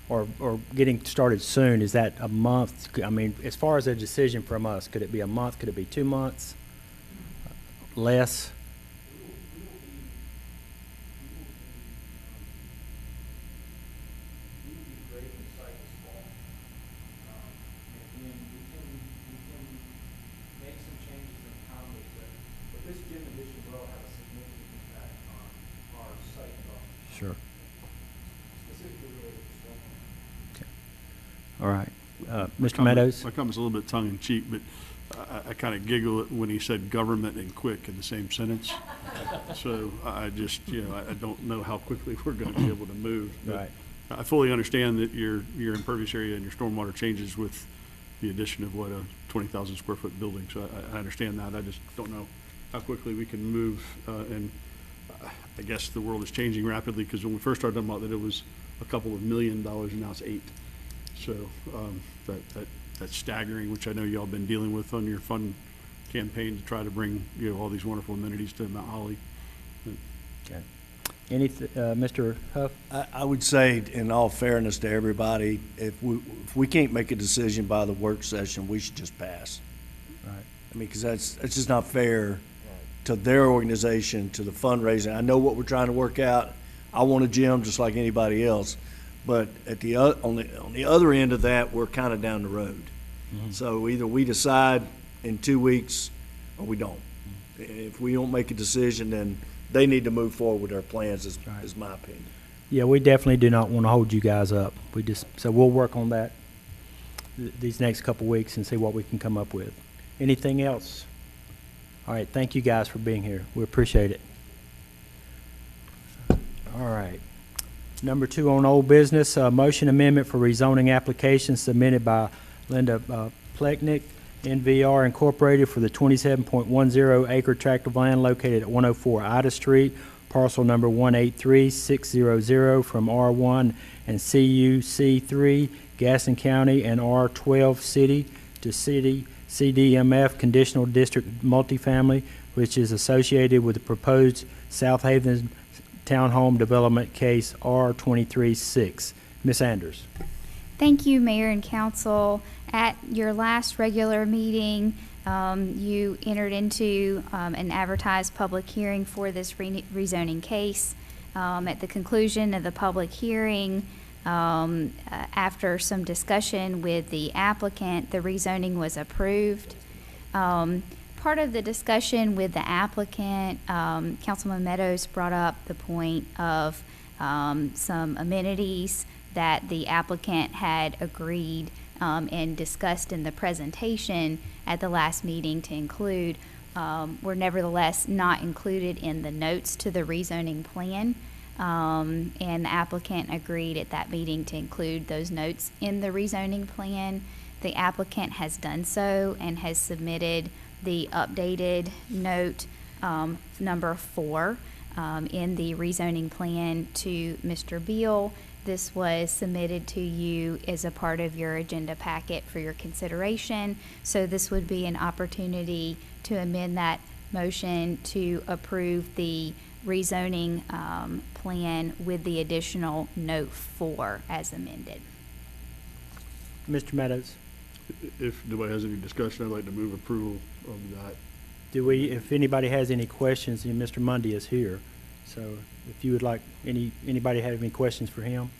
or getting started soon, is that a month? I mean, as far as a decision from us, could it be a month? Could it be 2 months? Less? Sure. Okay. All right. Mr. Meadows? My comment's a little bit tongue-in-cheek, but I kind of giggle when he said government and quick in the same sentence. So I just, I don't know how quickly we're going to be able to move. Right. I fully understand that your impervious area and your stormwater changes with the addition of a 20,000 square foot building. So I understand that. I just don't know how quickly we can move. And I guess the world is changing rapidly, because when we first started talking about that, it was a couple of $1 million, and now it's $8 million. So that's staggering, which I know y'all been dealing with on your fund campaign to try to bring all these wonderful amenities to Mount Holly. Okay. Mr. Huff? I would say, in all fairness to everybody, if we can't make a decision by the work session, we should just pass. Right. I mean, because that's just not fair to their organization, to the fundraising. I know what we're trying to work out. I want a gym just like anybody else, but at on the other end of that, we're kind of down the road. Mm-hmm. So either we decide in 2 weeks or we don't. Mm-hmm. If we don't make a decision, then they need to move forward with their plans, is my opinion. Yeah, we definitely do not want to hold you guys up. So we'll work on that these next couple weeks and see what we can come up with. Anything else? All right, thank you guys for being here. We appreciate it. All right. Number 2 on old business, motion amendment for rezoning application submitted by Linda Plechnick, NVR Incorporated, for the 27.10 acre tract of land located at 104 Ida Street, parcel number 183600, from R1 and CUC3, Gaston County, and R12 City to City CDMF Conditional District Multifamily, which is associated with the proposed South Haven Townhome Development Case R23-6. Ms. Anders. Thank you, Mayor and Council. At your last regular meeting, you entered into an advertised public hearing for this rezoning case. At the conclusion of the public hearing, after some discussion with the applicant, the rezoning was approved. Part of the discussion with the applicant, Councilman Meadows brought up the point of some amenities that the applicant had agreed and discussed in the presentation at the last meeting to include, were nevertheless not included in the notes to the rezoning plan. And the applicant agreed at that meeting to include those notes in the rezoning plan. The applicant has done so and has submitted the updated note number 4 in the rezoning plan to Mr. Beal. This was submitted to you as a part of your agenda packet for your consideration. So this would be an opportunity to amend that motion to approve the rezoning plan with the additional note 4 as amended. Mr. Meadows, If nobody has any discussion, I'd like to move approval of that. if anybody has any questions, then Mr. Mundy is here. So if you would like, anybody have any questions for him?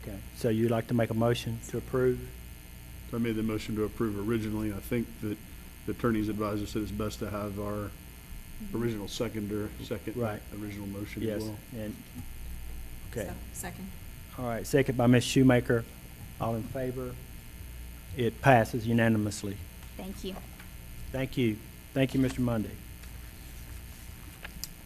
Okay, so you'd like to make a motion to approve? I made the motion to approve originally. I think that the attorney's advisor said it's best to have our original second Right. original motion as Yes, well. and, okay. Second. All right, second by Ms. Shoemaker. All in favor? It passes unanimously. Thank you. Thank you. Thank you, Mr. Mundy.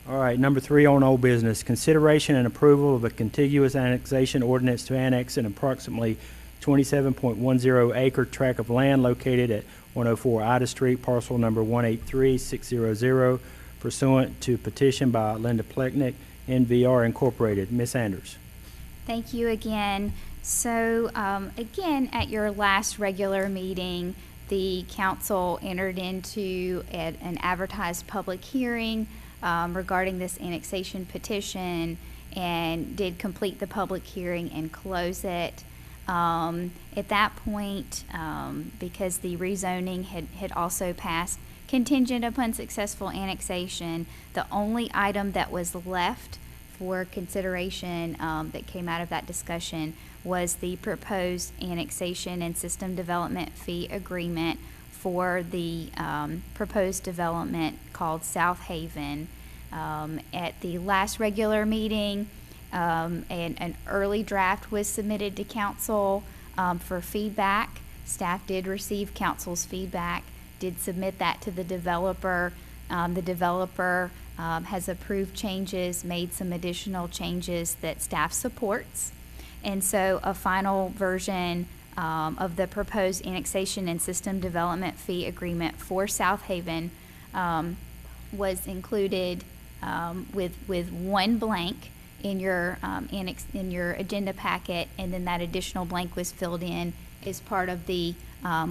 All right, number 3 on old business, consideration and approval of a contiguous annexation ordinance to annex an approximately 27.10 acre tract of land located at 104 Ida Street, parcel number 183600, pursuant to petition by Linda Plechnick, NVR Incorporated. Ms. Anders. Thank you again. So, again, at your last regular meeting, the council entered into an advertised public hearing regarding this annexation petition and did complete the public hearing and close it. At that point, because the rezoning had also passed contingent upon successful annexation, the only item that was left for consideration that came out of that discussion was the proposed annexation and system development fee agreement for the proposed development called South Haven. At the last regular meeting, an early draft was submitted to council for feedback. Staff did receive council's feedback, did submit that to the developer. The developer has approved changes, made some additional changes that staff supports. And so a final version of the proposed annexation and system development fee agreement for South Haven was included with one blank in your in your agenda packet, and then that additional blank was filled in as part of the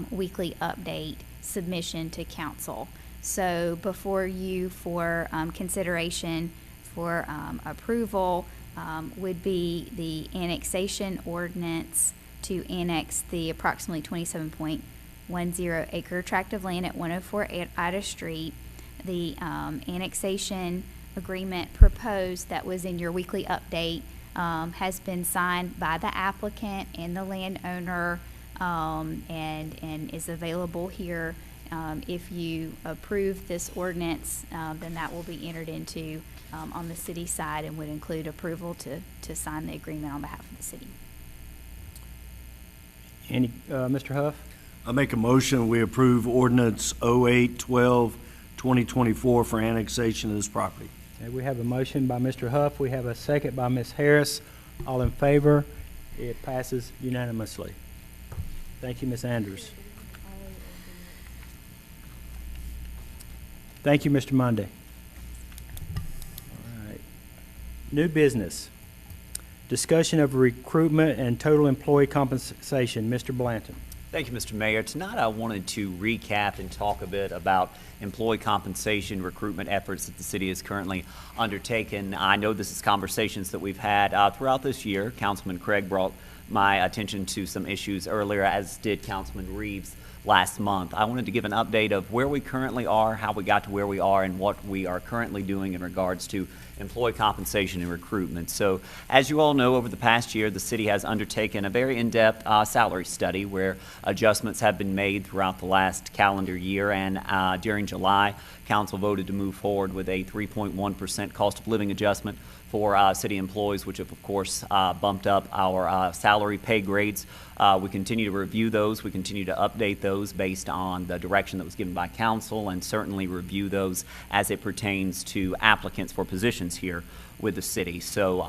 weekly update submission to council. So before you for consideration for approval would be the annexation ordinance to annex the approximately 27.10 acre tract of land at 104 Ida Street. The annexation agreement proposed that was in your weekly update has been signed by the applicant and the landowner and is available here. If you approve this ordinance, then that will be entered into on the city side and would include approval to sign the agreement on behalf of the city. Any, Mr. Huff? I make a motion, we approve ordinance 08-12-2024 for annexation of this property. Okay, we have a motion by Mr. Huff. We have a second by Ms. Harris. All in favor? It passes unanimously. Thank you, Ms. Anders. Thank you, Mr. Mundy. All right. New business. Discussion of recruitment and total employee compensation. Mr. Blanton. Thank you, Mr. Mayor. Tonight I wanted to recap and talk a bit about employee compensation recruitment efforts that the city has currently undertaken. I know this is conversations that we've had throughout this year. Councilman Craig brought my attention to some issues earlier, as did Councilman Reeves last month. I wanted to give an update of where we currently are, how we got to where we are, and what we are currently doing in regards to employee compensation and recruitment. So, as you all know, over the past year, the city has undertaken a very in-depth salary study where adjustments have been made throughout the last calendar year, and during July, council voted to move forward with a 3.1% cost of living adjustment for city employees, which have, of course, bumped up our salary pay grades. We continue to review those. We continue to update those based on the direction that was given by council, and certainly review those as it pertains to applicants for positions here. with the city. So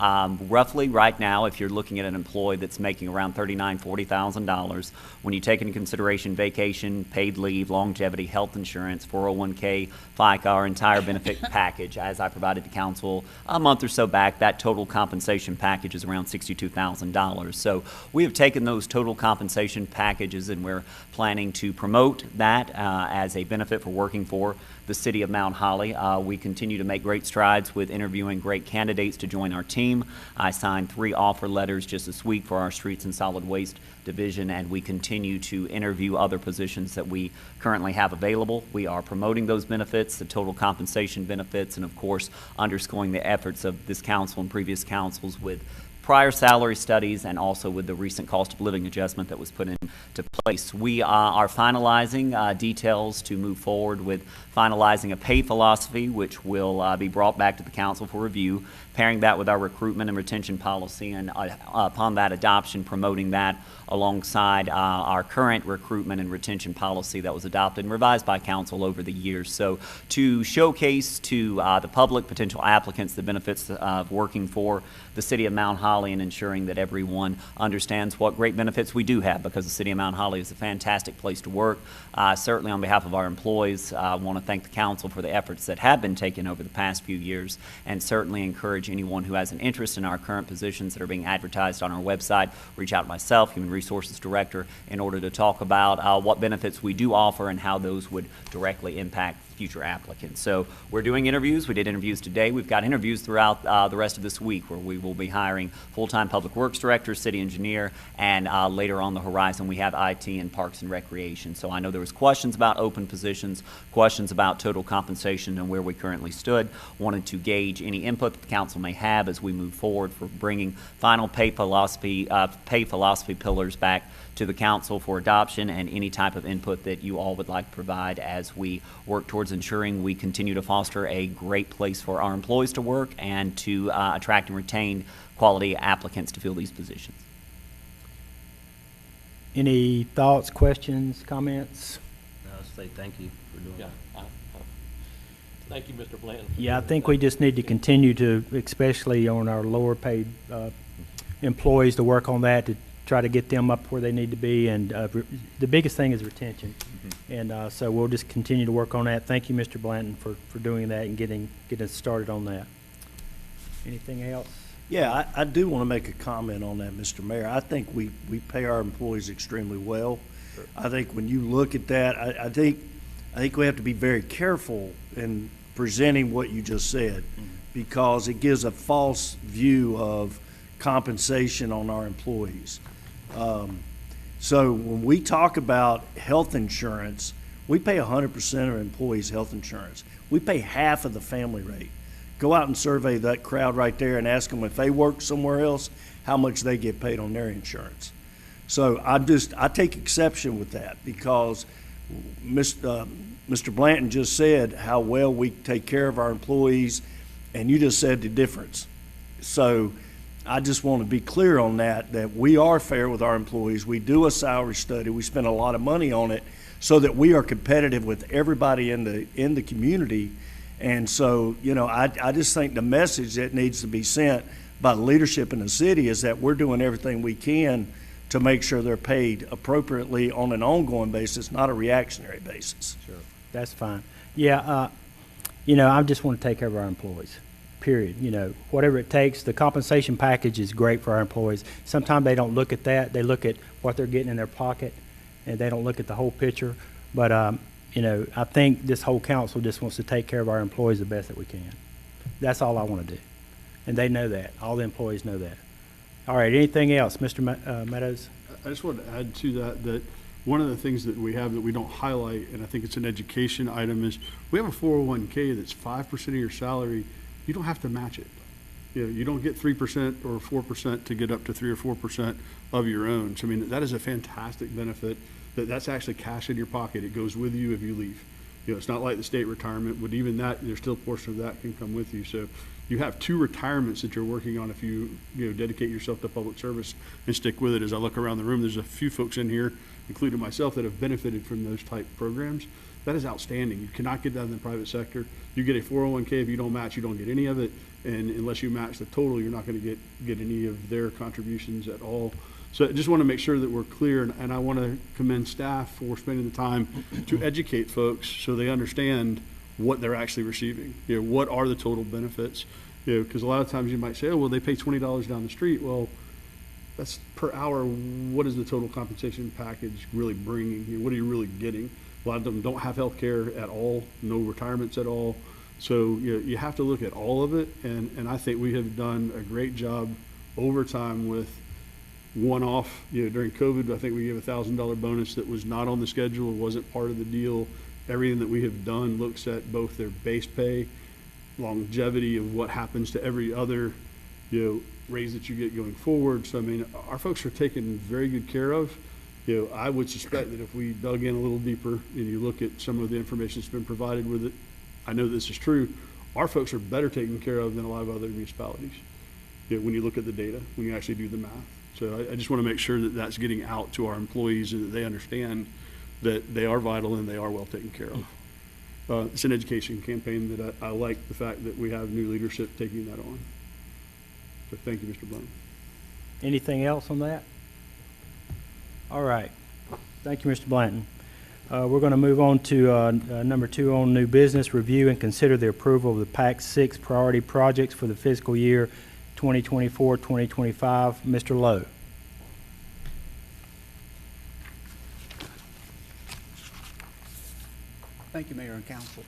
roughly right now, if you're looking at an employee that's making around $39,000, $40,000, when you take into consideration vacation, paid leave, longevity, health insurance, 401k, FICA, our entire benefit package, as I provided to council a month or so back, that total compensation package is around $62,000. So we have taken those total compensation packages and we're planning to promote that as a benefit for working for the city of Mount Holly. We continue to make great strides with interviewing great candidates to join our team. I signed 3 offer letters just this week for our streets and solid waste division, and we continue to interview other positions that we currently have available. We are promoting those benefits, the total compensation benefits, and of course, underscoring the efforts of this council and previous councils with prior salary studies and also with the recent cost of living adjustment that was put into place. We are finalizing details to move forward with finalizing a pay philosophy, which will be brought back to the council for review, pairing that with our recruitment and retention policy, and upon that adoption, promoting that alongside our current recruitment and retention policy that was adopted and revised by council over the years. So to showcase to the public, potential applicants, the benefits of working for the city of Mount Holly and ensuring that everyone understands what great benefits we do have, because the city of Mount Holly is a fantastic place to work. Certainly on behalf of our employees, I want to thank the council for the efforts that have been taken over the past few years, and certainly encourage anyone who has an interest in our current positions that are being advertised on our website, reach out to myself, Human Resources Director, in order to talk about what benefits we do offer and how those would directly impact future applicants. So we're doing interviews. We did interviews today. We've got interviews throughout the rest of this week where we will be hiring full-time public works director, city engineer, and later on the horizon we have IT and parks and recreation. So I know there was questions about open positions, questions about total compensation and where we currently stood. Wanted to gauge any input that the council may have as we move forward for bringing final pay philosophy pillars back to the council for adoption, and any type of input that you all would like to provide as we work towards ensuring we continue to foster a great place for our employees to work and to attract and retain quality applicants to fill these positions. Any thoughts, questions, comments? I'll say thank you for doing that. Thank you, Mr. Blanton. Yeah, I think we just need to continue to, especially on our lower paid employees, to work on that, to try to get them up where they need to be, and the biggest thing is retention. And so we'll just continue to work on that. Thank you, Mr. Blanton, for doing that and getting us started on that. Anything else? Yeah, I do want to make a comment on that, Mr. Mayor. I think we pay our employees extremely well. Sure. I think when you look at that, I think we have to be very careful in presenting what you just said, because it gives a false view of compensation on our employees. So when we talk about health insurance, we pay 100% of employees' health insurance. We pay half of the family rate. Go out and survey that crowd right there and ask them if they work somewhere else, how much they get paid on their insurance. So I take exception with that, because Mr. Blanton just said how well we take care of our employees, and you just said the difference. So I just want to be clear on that we are fair with our employees. We do a salary study. We spend a lot of money on it so that we are competitive with everybody in the community. And so, you know, I just think the message that needs to be sent by the leadership in the city is that we're doing everything we can to make sure they're paid appropriately on an ongoing basis, not a reactionary basis. Sure, that's fine. Yeah, you know, I just want to take care of our employees, period. You know, whatever it takes. The compensation package is great for our employees. Sometimes they don't look at that. They look at what they're getting in their pocket, and they don't look at the whole picture. But, you know, I think this whole council just wants to take care of our employees the best that we can. That's all I want to do. And they know that. All the employees know that. All right, anything else? Mr. Meadows? I just wanted to add to that one of the things that we have that we don't highlight, and I think it's an education item, is we have a 401k that's 5% of your salary. You don't have to match it. You know, you don't get 3% or 4% to get up to 3 or 4% of your own. So I mean, that is a fantastic benefit. That's actually cash in your pocket. It goes with you if you leave. You know, it's not like the state retirement, but even that, there's still a portion of that can come with you. So you have 2 retirements that you're working on if you dedicate yourself to public service and stick with it. As I look around the room, there's a few folks in here, including myself, that have benefited from those type programs. that is outstanding. You cannot get that in the private sector. You get a 401k, if you don't match, you don't get any of it. And unless you match the total, you're not going to get any of their contributions at all. So I just want to make sure that we're clear, and I want to commend staff for spending the time to educate folks so they understand what they're actually receiving. You know, what are the total benefits? You know, because a lot of times you might say, oh, well, they pay $20 down the street. Well, that's per hour. What is the total compensation package really bringing? You know, what are you really getting? A lot of them don't have health care at all, no retirements at all. So you have to look at all of it, and I think we have done a great job over time with one-off. You know, during COVID, I think we gave a $1,000 bonus that was not on the schedule, wasn't part of the deal. Everything that we have done looks at both their base pay, longevity of what happens to every other, you know, raise that you get going forward. So I mean, our folks are taken very good care of. You know, I would suspect that if we dug in a little deeper and you look at some of the information that's been provided with it, I know this is true, our folks are better taken care of than a lot of other municipalities. You know, when you look at the data, when you actually do the math. So I just want to make sure that that's getting out to our employees and that they understand that they are vital and they are well taken care of. It's an education campaign that I like the fact that we have new leadership taking that on. So thank you, Mr. Blunt. Anything else on that? All right. Thank you, Mr. Blanton. We're going to move on to number 2 on new business, review and consider the approval of the PAC 6 priority projects for the fiscal year 2024-2025. Mr. Lowe. Thank you, Mayor and Council.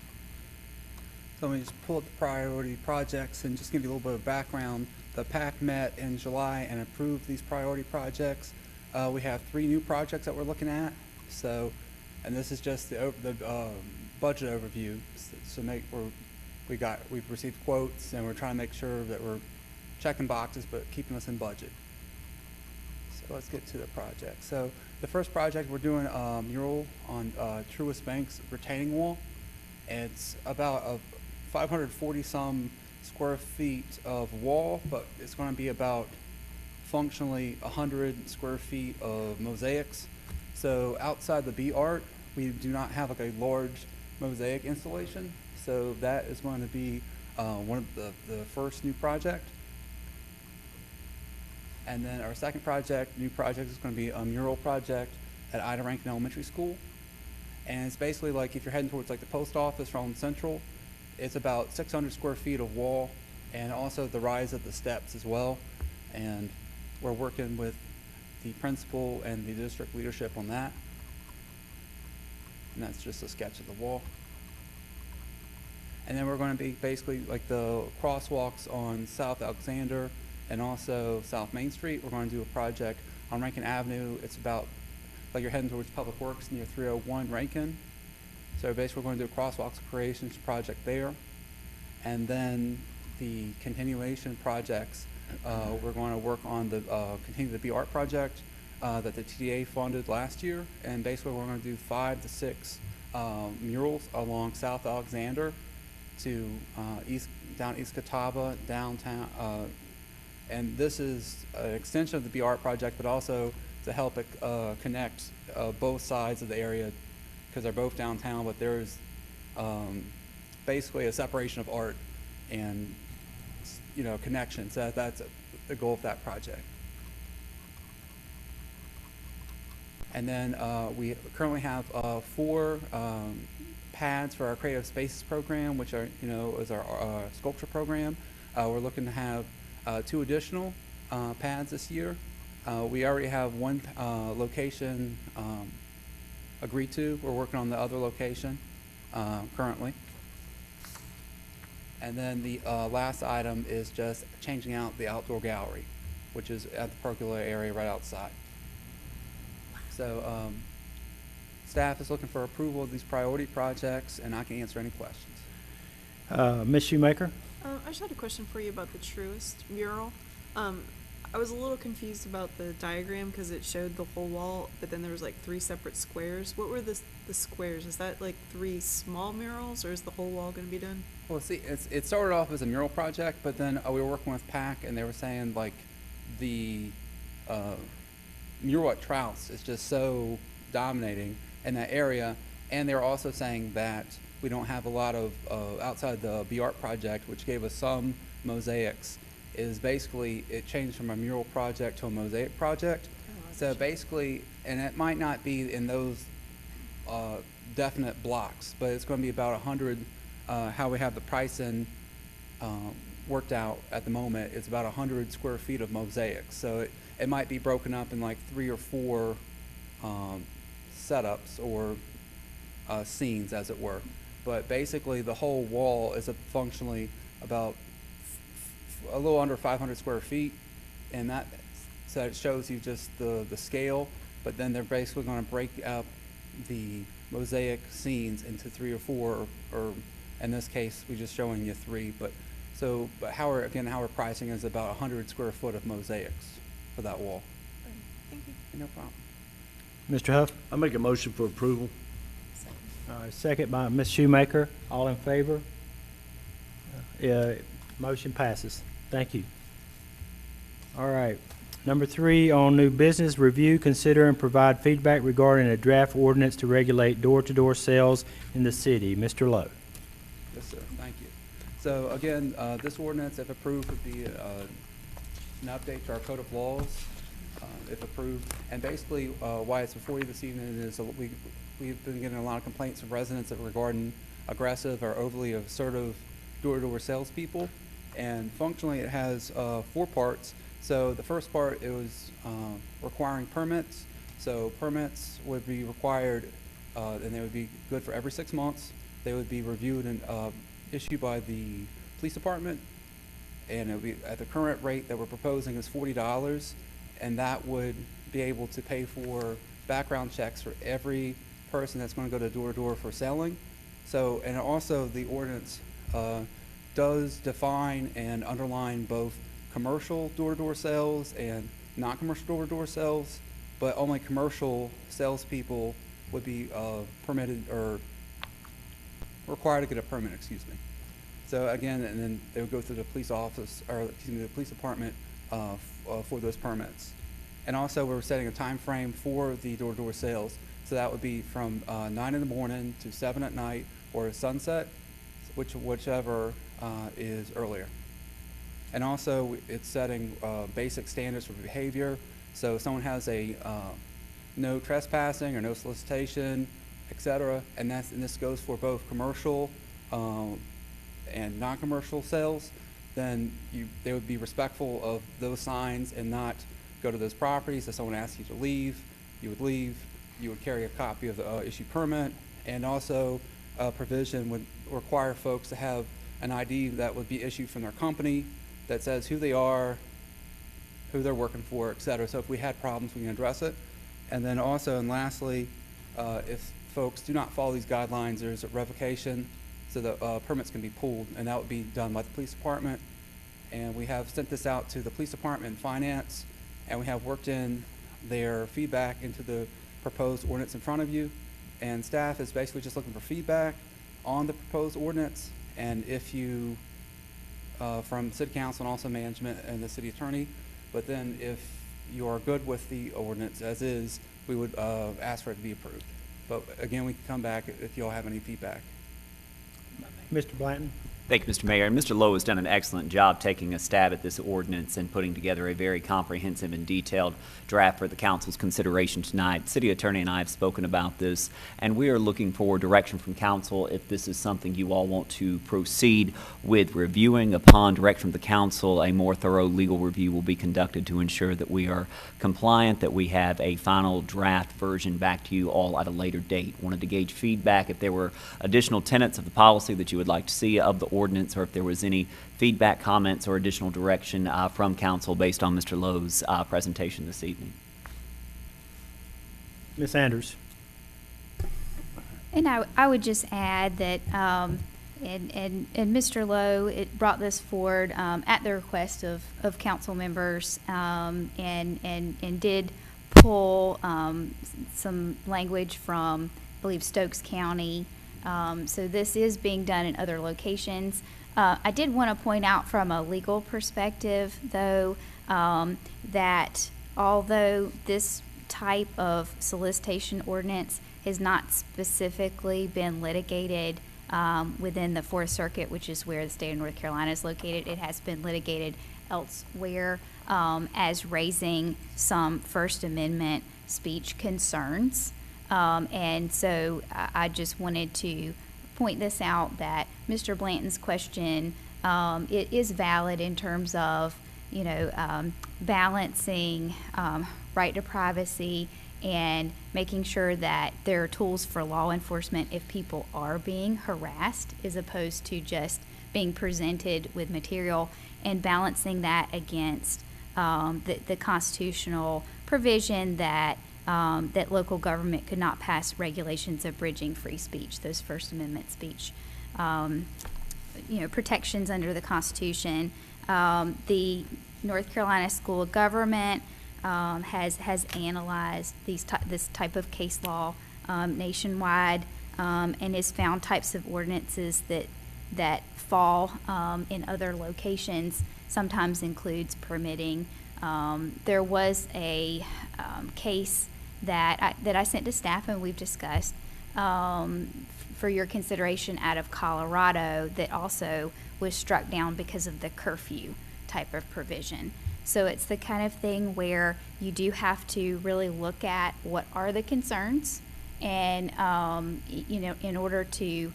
So let me just pull up the priority projects and just give you a little bit of background. The PAC met in July and approved these priority projects. We have 3 new projects that we're looking at. So, and this is just the budget overview. We've received quotes and we're trying to make sure that we're checking boxes but keeping us in budget. So let's get to the project. So the first project, we're doing a mural on Truist Bank's retaining wall. It's about a 540 some square feet of wall, but it's going to be about functionally 100 square feet of mosaics. So outside the B art, we do not have like a large mosaic installation. So that is going to be one of the first new project. And then our second project, new project, is going to be a mural project at Ida Rankin Elementary School. And it's basically like if you're heading towards like the post office from Central, it's about 600 square feet of wall and also the rise of the steps as well. And we're working with the principal and the district leadership on that. And that's just a sketch of the wall. And then we're going to be basically like the crosswalks on South Alexander and also South Main Street. We're going to do a project on Rankin Avenue. It's about like you're heading towards Public Works near 301 Rankin. So basically we're going to do a crosswalks creations project there. And then the continuation projects, we're going to work on the continue the B Art project that the TDA funded last year. And basically we're going to do 5 to 6 murals along South Alexander to down East Catawba, downtown. And this is an extension of the B Art project, but also to help it connect both sides of the area because they're both downtown, but there's basically a separation of art and connection. So that's the goal of that project. And then we currently have 4 pads for our Creative Spaces program, which are is our sculpture program. We're looking to have 2 additional pads this year. We already have 1 location agreed to. We're working on the other location currently. And then the last item is just changing out the outdoor gallery, which is at the pergola area right outside. So staff is looking for approval of these priority projects, and I can answer any questions. Ms. Shoemaker? I just had a question for you about the Truist mural. I was a little confused about the diagram because it showed the whole wall, but then there was like 3 separate squares. What were the squares? Is that like 3 small murals, or is the whole wall going to be done? Well, see, it started off as a mural project, but then we were working with PAC, and they were saying like the mural at Trout's is just so dominating in that area And they're also saying that we don't have a lot of, outside the BART project, which gave us some mosaics, is basically, it changed from a mural project to a mosaic project. So basically, and it might not be in those definite blocks, but it's going to be about 100, how we have the pricing worked out at the moment, it's about 100 square feet of mosaics. So it might be broken up in like 3 or 4 setups or scenes, as it were. But basically, the whole wall is functionally about a little under 500 square feet, and that, so it shows you just the scale, but then they're basically going to break up the mosaic scenes into 3 or 4, or in this case, we're just showing you 3, but how we're pricing is about 100 square foot of mosaics for that wall. Thank you. No problem. Mr. Huff? I make a motion for approval. Second by Ms. Shoemaker. All in favor? Motion passes. Thank you. All right. Number 3 on new business, review, consider, and provide feedback regarding a draft ordinance to regulate door-to-door sales in the city. Mr. Lowe. Yes, sir. Thank you. So again, this ordinance, if approved, would be an update to our code of laws, if approved. And basically, why it's before you this evening is we've been getting a lot of complaints from residents regarding aggressive or overly assertive door-to-door salespeople. And functionally, it has 4 parts. So the first part, it was requiring permits. So permits would be required, and they would be good for every 6 months. They would be reviewed and issued by the police department. And it would be at the current rate that we're proposing is $40, and that would be able to pay for background checks for every person that's going to go to door-to-door for selling. So, and also the ordinance does define and underline both commercial door-to-door sales and non-commercial door-to-door sales, but only commercial salespeople would be permitted or required to get a permit, excuse me. So again, and then they would go through the police office, or excuse me, the police department for those permits. And also, we're setting a time frame for the door-to-door sales. So that would be from 9 in the morning to 7 at night, or sunset, whichever is earlier. And also, it's setting basic standards for behavior. So if someone has a no trespassing or no solicitation, etc., and this goes for both commercial and non-commercial sales, then they would be respectful of those signs and not go to those properties. If someone asks you to leave, you would leave. You would carry a copy of the issued permit, and also a provision would require folks to have an ID that would be issued from their company that says who they are, who they're working for, etc. So if we had problems, we can address it. And then also, and lastly, if folks do not follow these guidelines, there's a revocation, so the permits can be pulled, and that would be done by the police department. And we have sent this out to the police department and finance, and we have worked in their feedback into the proposed ordinance in front of you. And staff is basically just looking for feedback on the proposed ordinance, and if you, from city council and also management and the city attorney, but then if you are good with the ordinance as is, we would ask for it to be approved. But again, we can come back if you all have any feedback. Mr. Blanton? Thank you, Mr. Mayor. And Mr. Lowe has done an excellent job taking a stab at this ordinance and putting together a very comprehensive and detailed draft for the council's consideration tonight. City Attorney and I have spoken about this, and we are looking for direction from council if this is something you all want to proceed with reviewing. Upon direction from the council, a more thorough legal review will be conducted to ensure that we are compliant, that we have a final draft version back to you all at a later date. Wanted to gauge feedback if there were additional tenets of the policy that you would like to see of the ordinance, or if there was any feedback, comments, or additional direction from council based on Mr. Lowe's presentation this evening. Ms. Anders? And I would just add that, and Mr. Lowe, it brought this forward at the request of council members, and did pull some language from, I believe, Stokes County. So this is being done in other locations. I did want to point out from a legal perspective, though, that although this type of solicitation ordinance has not specifically been litigated within the Fourth Circuit, which is where the state of North Carolina is located. It has been litigated elsewhere as raising some First Amendment speech concerns. And so I just wanted to point this out, that Mr. Blanton's question it is valid in terms of, you know, balancing right to privacy and making sure that there are tools for law enforcement if people are being harassed, as opposed to just being presented with material, and balancing that against the constitutional provision that that local government could not pass regulations abridging free speech, those First Amendment speech, you know, protections under the Constitution. The North Carolina School of Government has analyzed this type of case law nationwide, and has found types of ordinances that fall in other locations, sometimes includes permitting. There was a case that I sent to staff and we've discussed for your consideration out of Colorado, that also was struck down because of the curfew type of provision. So it's the kind of thing where you do have to really look at what are the concerns, and you know, in order to you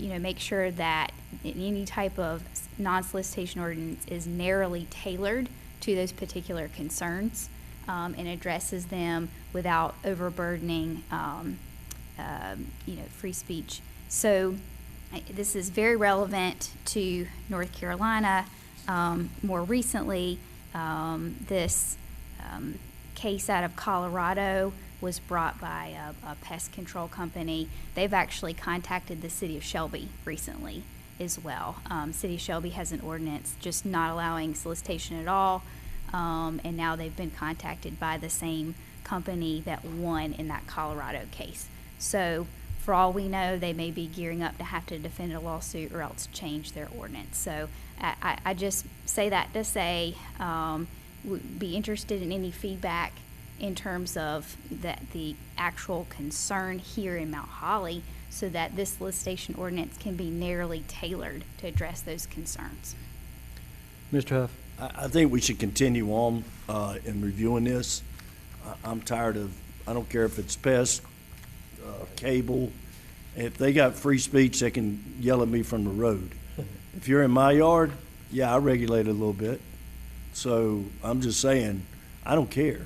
know, make sure that any type of non-solicitation ordinance is narrowly tailored to those particular concerns, and addresses them without overburdening you know, free speech. So this is very relevant to North Carolina. More recently, this case out of Colorado was brought by a pest control company. They've actually contacted the city of Shelby recently as well. City of Shelby has an ordinance just not allowing solicitation at all, and now they've been contacted by the same company that won in that Colorado case. So for all we know, they may be gearing up to have to defend a lawsuit or else change their ordinance. So I just say that to say, would be interested in any feedback in terms of the actual concern here in Mount Holly, so that this solicitation ordinance can be narrowly tailored to address those concerns. Mr. Huff? I think we should continue on in reviewing this. I'm tired of, I don't care if it's pest, cable. If they got free speech, they can yell at me from the road. If you're in my yard, yeah, I regulate it a little bit. So I'm just saying, I don't care.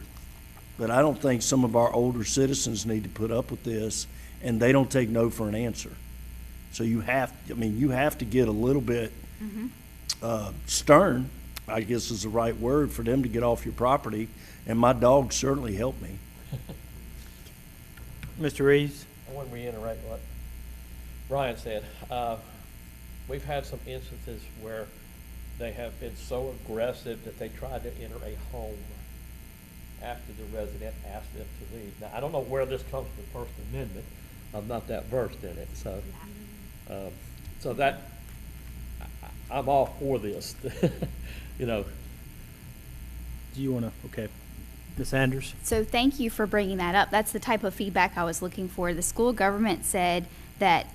But I don't think some of our older citizens need to put up with this, and they don't take no for an answer. So you have, I mean, you have to get a little bit stern, I guess is the right word, for them to get off your property, and my dogs certainly help me. Mr. Reeves? I want to reiterate what Ryan said. We've had some instances where they have been so aggressive that they tried to enter a home after the resident asked them to leave. Now, I don't know where this comes from the First Amendment. I'm not that versed in it, so so that I'm all for this. You know. Do you want to? Okay. Ms. Sanders? So thank you for bringing that up. That's the type of feedback I was looking for. The school government said that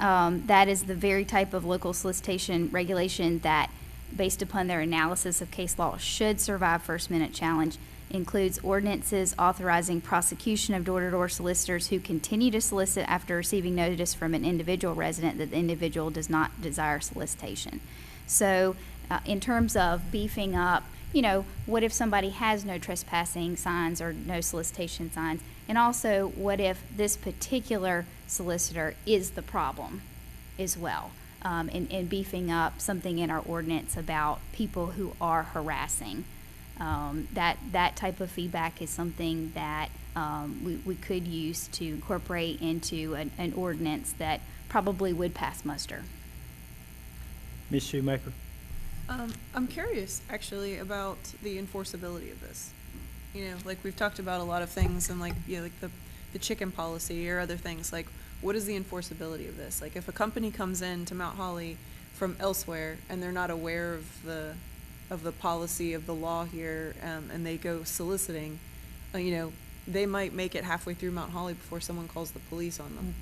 that is the very type of local solicitation regulation that, based upon their analysis of case law, should survive First Amendment challenge. Includes ordinances authorizing prosecution of door-to-door solicitors who continue to solicit after receiving notice from an individual resident that the individual does not desire solicitation. So in terms of beefing up, you know, what if somebody has no trespassing signs or no solicitation signs? And also, what if this particular solicitor is the problem as well? And beefing up something in our ordinance about people who are harassing. That type of feedback is something that we could use to incorporate into an ordinance that probably would pass muster. Ms. Shoemaker? I'm curious, actually, about the enforceability of this. You know, like we've talked about a lot of things, and like, you know, like the chicken policy or other things. Like, what is the enforceability of this? Like, if a company comes in to Mount Holly from elsewhere and they're not aware of the policy of the law here, and they go soliciting, you know, they might make it halfway through Mount Holly before someone calls the police on them.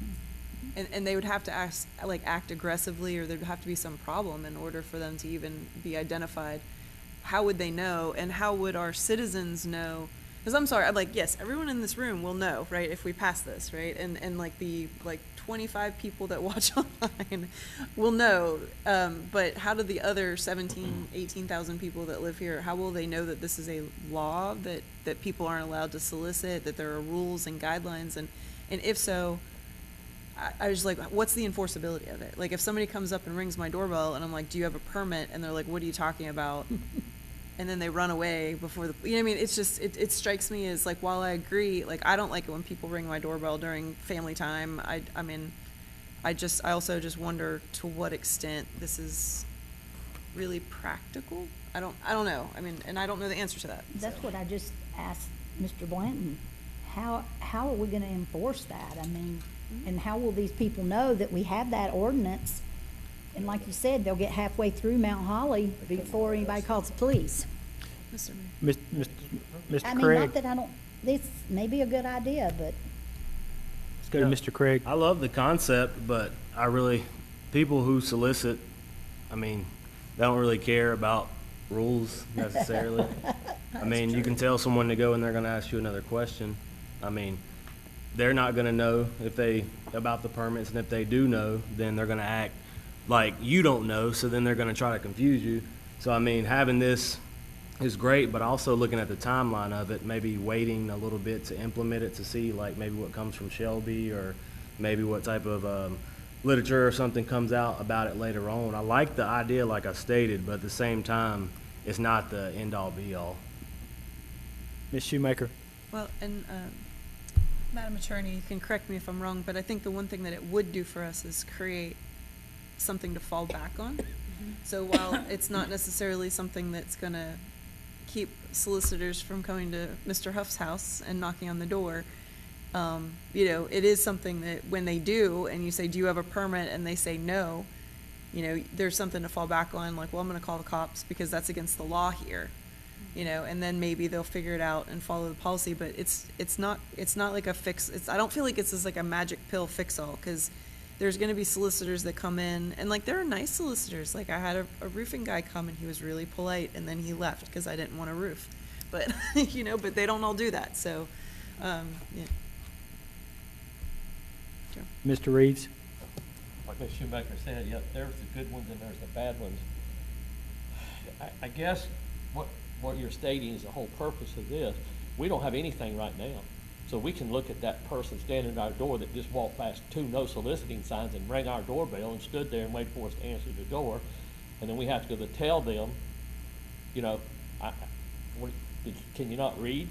And they would have to act aggressively, or there'd have to be some problem in order for them to even be identified. How would they know, and how would our citizens know? Because I'm sorry, yes, everyone in this room will know, right, if we pass this, right? And the 25 people that watch online will know, but how do the other 18,000 people that live here, how will they know that this is a law, that people aren't allowed to solicit, that there are rules and guidelines, and if so, I was like, what's the enforceability of it? Like, if somebody comes up and rings my doorbell and I'm like, do you have a permit? And they're like, what are you talking about? And then they run away before you know what I mean? It's just, it strikes me as like, while I agree, like, I don't like it when people ring my doorbell during family time. I also just wonder to what extent this is really practical. I don't know. I mean, and I don't know the answer to that. That's what I just asked Mr. Blanton. How are we gonna enforce that? I mean, and how will these people know that we have that ordinance? And like you said, they'll get halfway through Mount Holly before anybody calls the police. Mr. Mr. I mean, Craig, not that I don't, this may be a good idea, but let's go to Mr. Craig. I love the concept, but people who solicit, I mean, they don't really care about rules necessarily. I mean, you can tell someone to go and they're gonna ask you another question. I mean, they're not gonna know about the permits, and if they do know, then they're gonna act like you don't know, so then they're gonna try to confuse you. So I mean, having this is great, but also looking at the timeline of it, maybe waiting a little bit to implement it, to see like maybe what comes from Shelby, or maybe what type of literature or something comes out about it later on. I like the idea, like I stated, but at the same time, it's not the end-all be-all. Ms. Shoemaker. Well, and Madam Attorney, you can correct me if I'm wrong, but I think the one thing that it would do for us is create something to fall back on. So while it's not necessarily something that's going to keep solicitors from coming to Mr. Huff's house and knocking on the door, it is something that when they do, and you say, do you have a permit? And they say no, there's something to fall back on, like, well, I'm going to call the cops because that's against the law here. And then maybe they'll figure it out and follow the policy, but it's not like a fix. I don't feel like it's just like a magic pill fix all, because there's going to be solicitors that come in, and like, there are nice solicitors. Like, I had a roofing guy come, and he was really polite, and then he left because I didn't want a roof. But but they don't all do that. So, yeah. Mr. Reeves. Like Ms. Shoemaker said, yeah, there's the good ones and there's the bad ones. I guess what you're stating is the whole purpose of this. We don't have anything right now. So we can look at that person standing at our door that just walked past 2 no soliciting signs and rang our doorbell and stood there and waited for us to answer the door. And then we have to go to tell them, can you not read?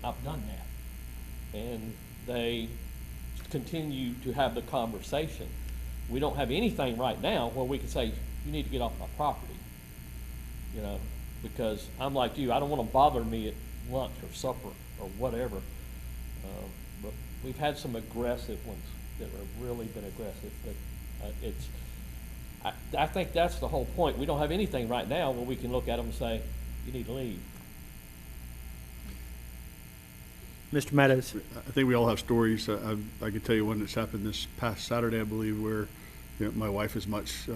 I've done that. And they continue to have the conversation. We don't have anything right now where we can say, you need to get off my property. Because I'm like you, I don't want to bother me at lunch or supper or whatever. But we've had some aggressive ones that have really been aggressive. But I think that's the whole point. We don't have anything right now where we can look at them and say, you need to leave. Mr. Meadows. I think we all have stories. I could tell you one that's happened this past Saturday, I believe, where my wife is much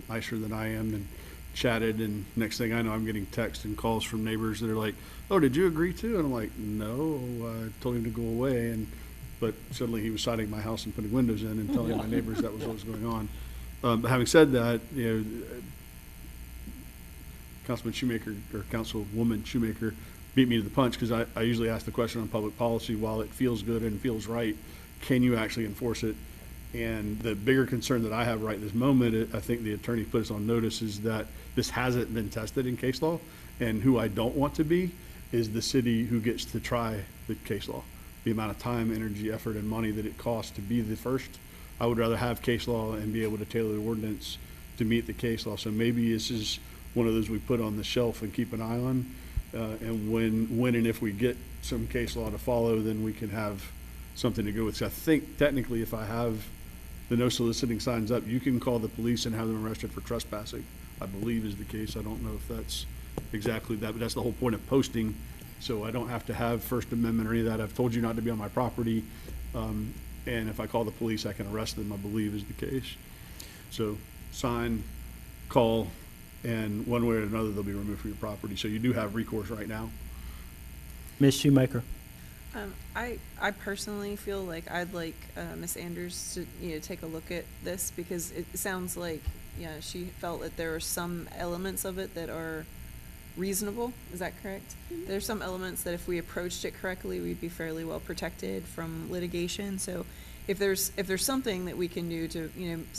nicer than I am, and chatted, and next thing I know, I'm getting texts and calls from neighbors that are like, oh, did you agree to? And I'm like, no, I told him to go away. But suddenly he was siding my house and putting windows in and telling my neighbors that was what was going on. But having said that, Councilman Shoemaker, or Councilwoman Shoemaker, beat me to the punch, because I usually ask the question on public policy, while it feels good and feels right, can you actually enforce it? And the bigger concern that I have right this moment, I think the attorney put us on notice, is that this hasn't been tested in case law. And who I don't want to be is the city who gets to try the case law. The amount of time, energy, effort, and money that it costs to be the first. I would rather have case law and be able to tailor the ordinance to meet the case law. So maybe this is one of those we put on the shelf and keep an eye on. And when and if we get some case law to follow, then we can have something to go with. So I think technically, if I have the no soliciting signs up, you can call the police and have them arrested for trespassing, I believe is the case. I don't know if that's exactly that, but that's the whole point of posting So I don't have to have First Amendment or any of that. I've told you not to be on my property. And if I call the police, I can arrest them, I believe is the case. So sign, call, and one way or another, they'll be removed from your property. So you do have recourse right now. Ms. Shoemaker? I personally feel like I'd like Ms. Andrews to, take a look at this, because it sounds like, she felt that there are some elements of it that are reasonable. Is that correct? There's some elements that if we approached it correctly, we'd be fairly well protected from litigation. So if there's something that we can do to,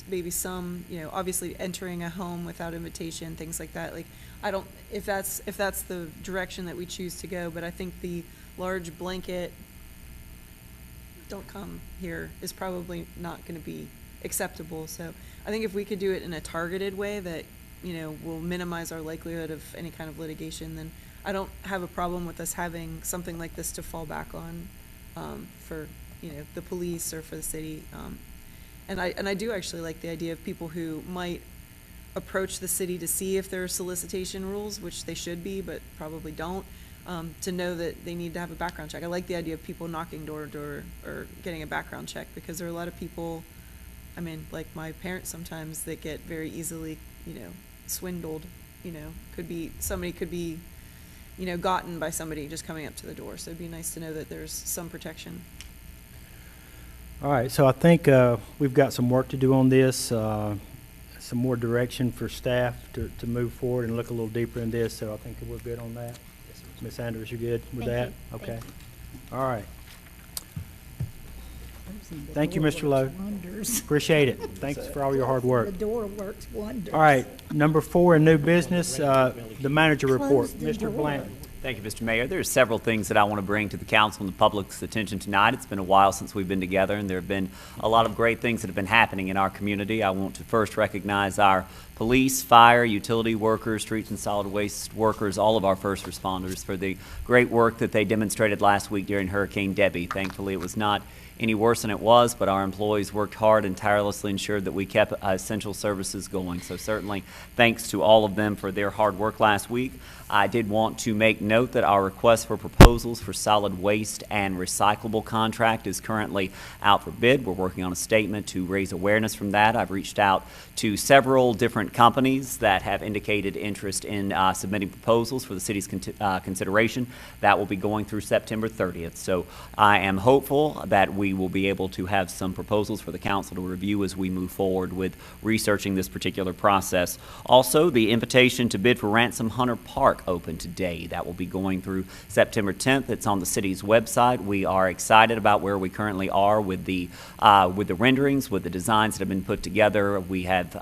maybe some, obviously entering a home without invitation, things like that, like, I don't, if that's the direction that we choose to go, but I think the large blanket, don't come here, is probably not going to be acceptable. So I think if we could do it in a targeted way that, will minimize our likelihood of any kind of litigation, then I don't have a problem with us having something like this to fall back on for, the police or for the city. And I do actually like the idea of people who might approach the city to see if there are solicitation rules, which they should be, but probably don't, to know that they need to have a background check. I like the idea of people knocking door to door or getting a background check, because there are a lot of people, like my parents sometimes, that get very easily, swindled, somebody could be, gotten by somebody just coming up to the door. So it'd be nice to know that there's some protection. All right, so I think we've got some work to do on this, some more direction for staff to move forward and look a little deeper in this, so I think we're good on that. Ms. Andrews, you good with that? Okay. All right. Thank you, Mr. Lowe. Appreciate it. Thanks for all your hard work. The door works wonders. All right, number 4 in new business, the manager report. Mr. Blanton. Thank you, Mr. Mayor. There are several things that I want to bring to the council and the public's attention tonight. It's been a while since we've been together, and there have been a lot of great things that have been happening in our community. I want to first recognize our police, fire, utility workers, streets and solid waste workers, all of our first responders for the great work that they demonstrated last week during Hurricane Debbie. Thankfully, it was not any worse than it was, but our employees worked hard and tirelessly ensured that we kept essential services going. So certainly thanks to all of them for their hard work last week. I did want to make note that our request for proposals for solid waste and recyclable contract is currently out for bid. We're working on a statement to raise awareness from that. I've reached out to several different companies that have indicated interest in submitting proposals for the city's consideration. That will be going through September 30th. So I am hopeful that we will be able to have some proposals for the council to review as we move forward with researching this particular process. Also, the invitation to bid for Ransom Hunter Park open today. That will be going through September 10th. It's on the city's website. We are excited about where we currently are with the renderings, with the designs that have been put together. We have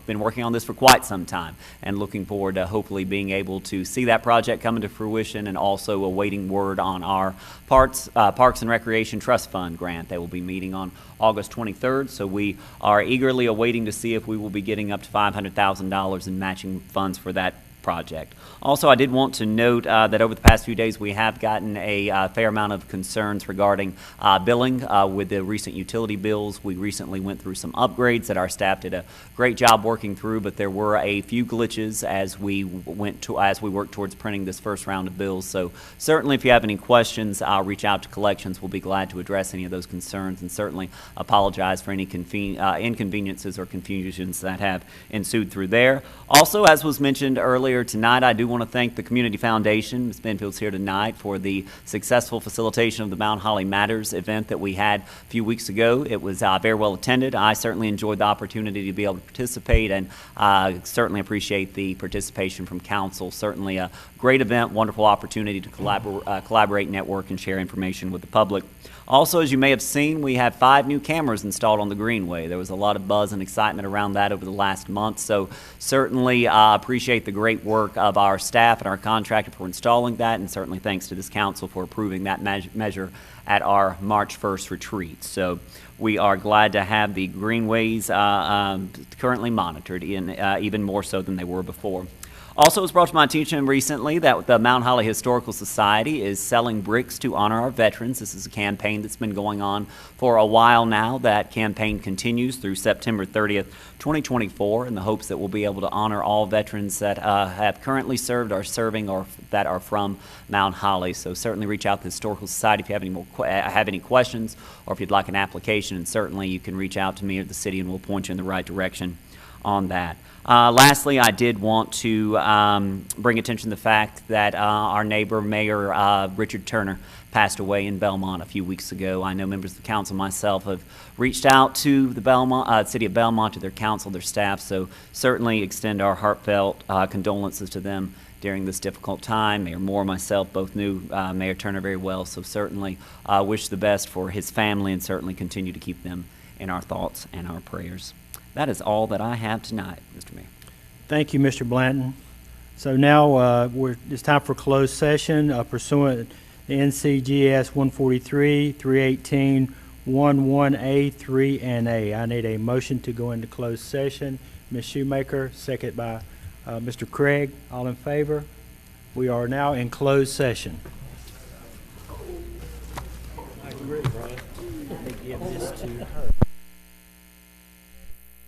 been working on this for quite some time and looking forward to hopefully being able to see that project come into fruition, and also awaiting word on our Parks and Recreation Trust Fund grant. They will be meeting on August 23rd, so we are eagerly awaiting to see if we will be getting up to $500,000 in matching funds for that project. Also, I did want to note that over the past few days we have gotten a fair amount of concerns regarding billing with the recent utility bills. We recently went through some upgrades that our staff did a great job working through, but there were a few glitches as we worked towards printing this first round of bills. So certainly if you have any questions, I'll reach out to collections. We'll be glad to address any of those concerns, and certainly apologize for any inconveniences or confusions that have ensued through there. Also, as was mentioned earlier tonight, I do want to thank the Community Foundation, Ms. Benfield's here tonight, for the successful facilitation of the Mount Holly Matters event that we had a few weeks ago. It was very well attended. I certainly enjoyed the opportunity to be able to participate, and certainly appreciate the participation from council. Certainly a great event, wonderful opportunity to collaborate, network, and share information with the public. Also, as you may have seen, we have 5 new cameras installed on the Greenway. There was a lot of buzz and excitement around that over the last month, so certainly appreciate the great work of our staff and our contractor for installing that, and certainly thanks to this council for approving that measure at our March 1st retreat. So we are glad to have the greenways currently monitored, even more so than they were before. Also, it was brought to my attention recently that the Mount Holly Historical Society is selling bricks to honor our veterans. This is a campaign that's been going on for a while now. That campaign continues through September 30th, 2024, in the hopes that we'll be able to honor all veterans that have currently served, are serving, or that are from Mount Holly. So certainly reach out to the Historical Society if you have any questions, or if you'd like an application, and certainly you can reach out to me or the city and we'll point you in the right direction on that. Lastly, I did want to bring attention to the fact that our neighbor, Mayor Richard Turner, passed away in Belmont a few weeks ago. I know members of the council, myself, have reached out to the city of Belmont, to their council, their staff, so certainly extend our heartfelt condolences to them during this difficult time. Mayor Moore, myself, both knew Mayor Turner very well, so certainly wish the best for his family and certainly continue to keep them in our thoughts and our prayers. That is all that I have tonight, Mr. Mayor. Thank you, Mr. Blanton. So now it's time for closed session pursuant to NCGS 143, 318, 11A, 3, and A. I need a motion to go into closed session. Ms. Shoemaker, second by Mr. Craig. All in favor? We are now in closed session. I agree, Brian. They give this to her.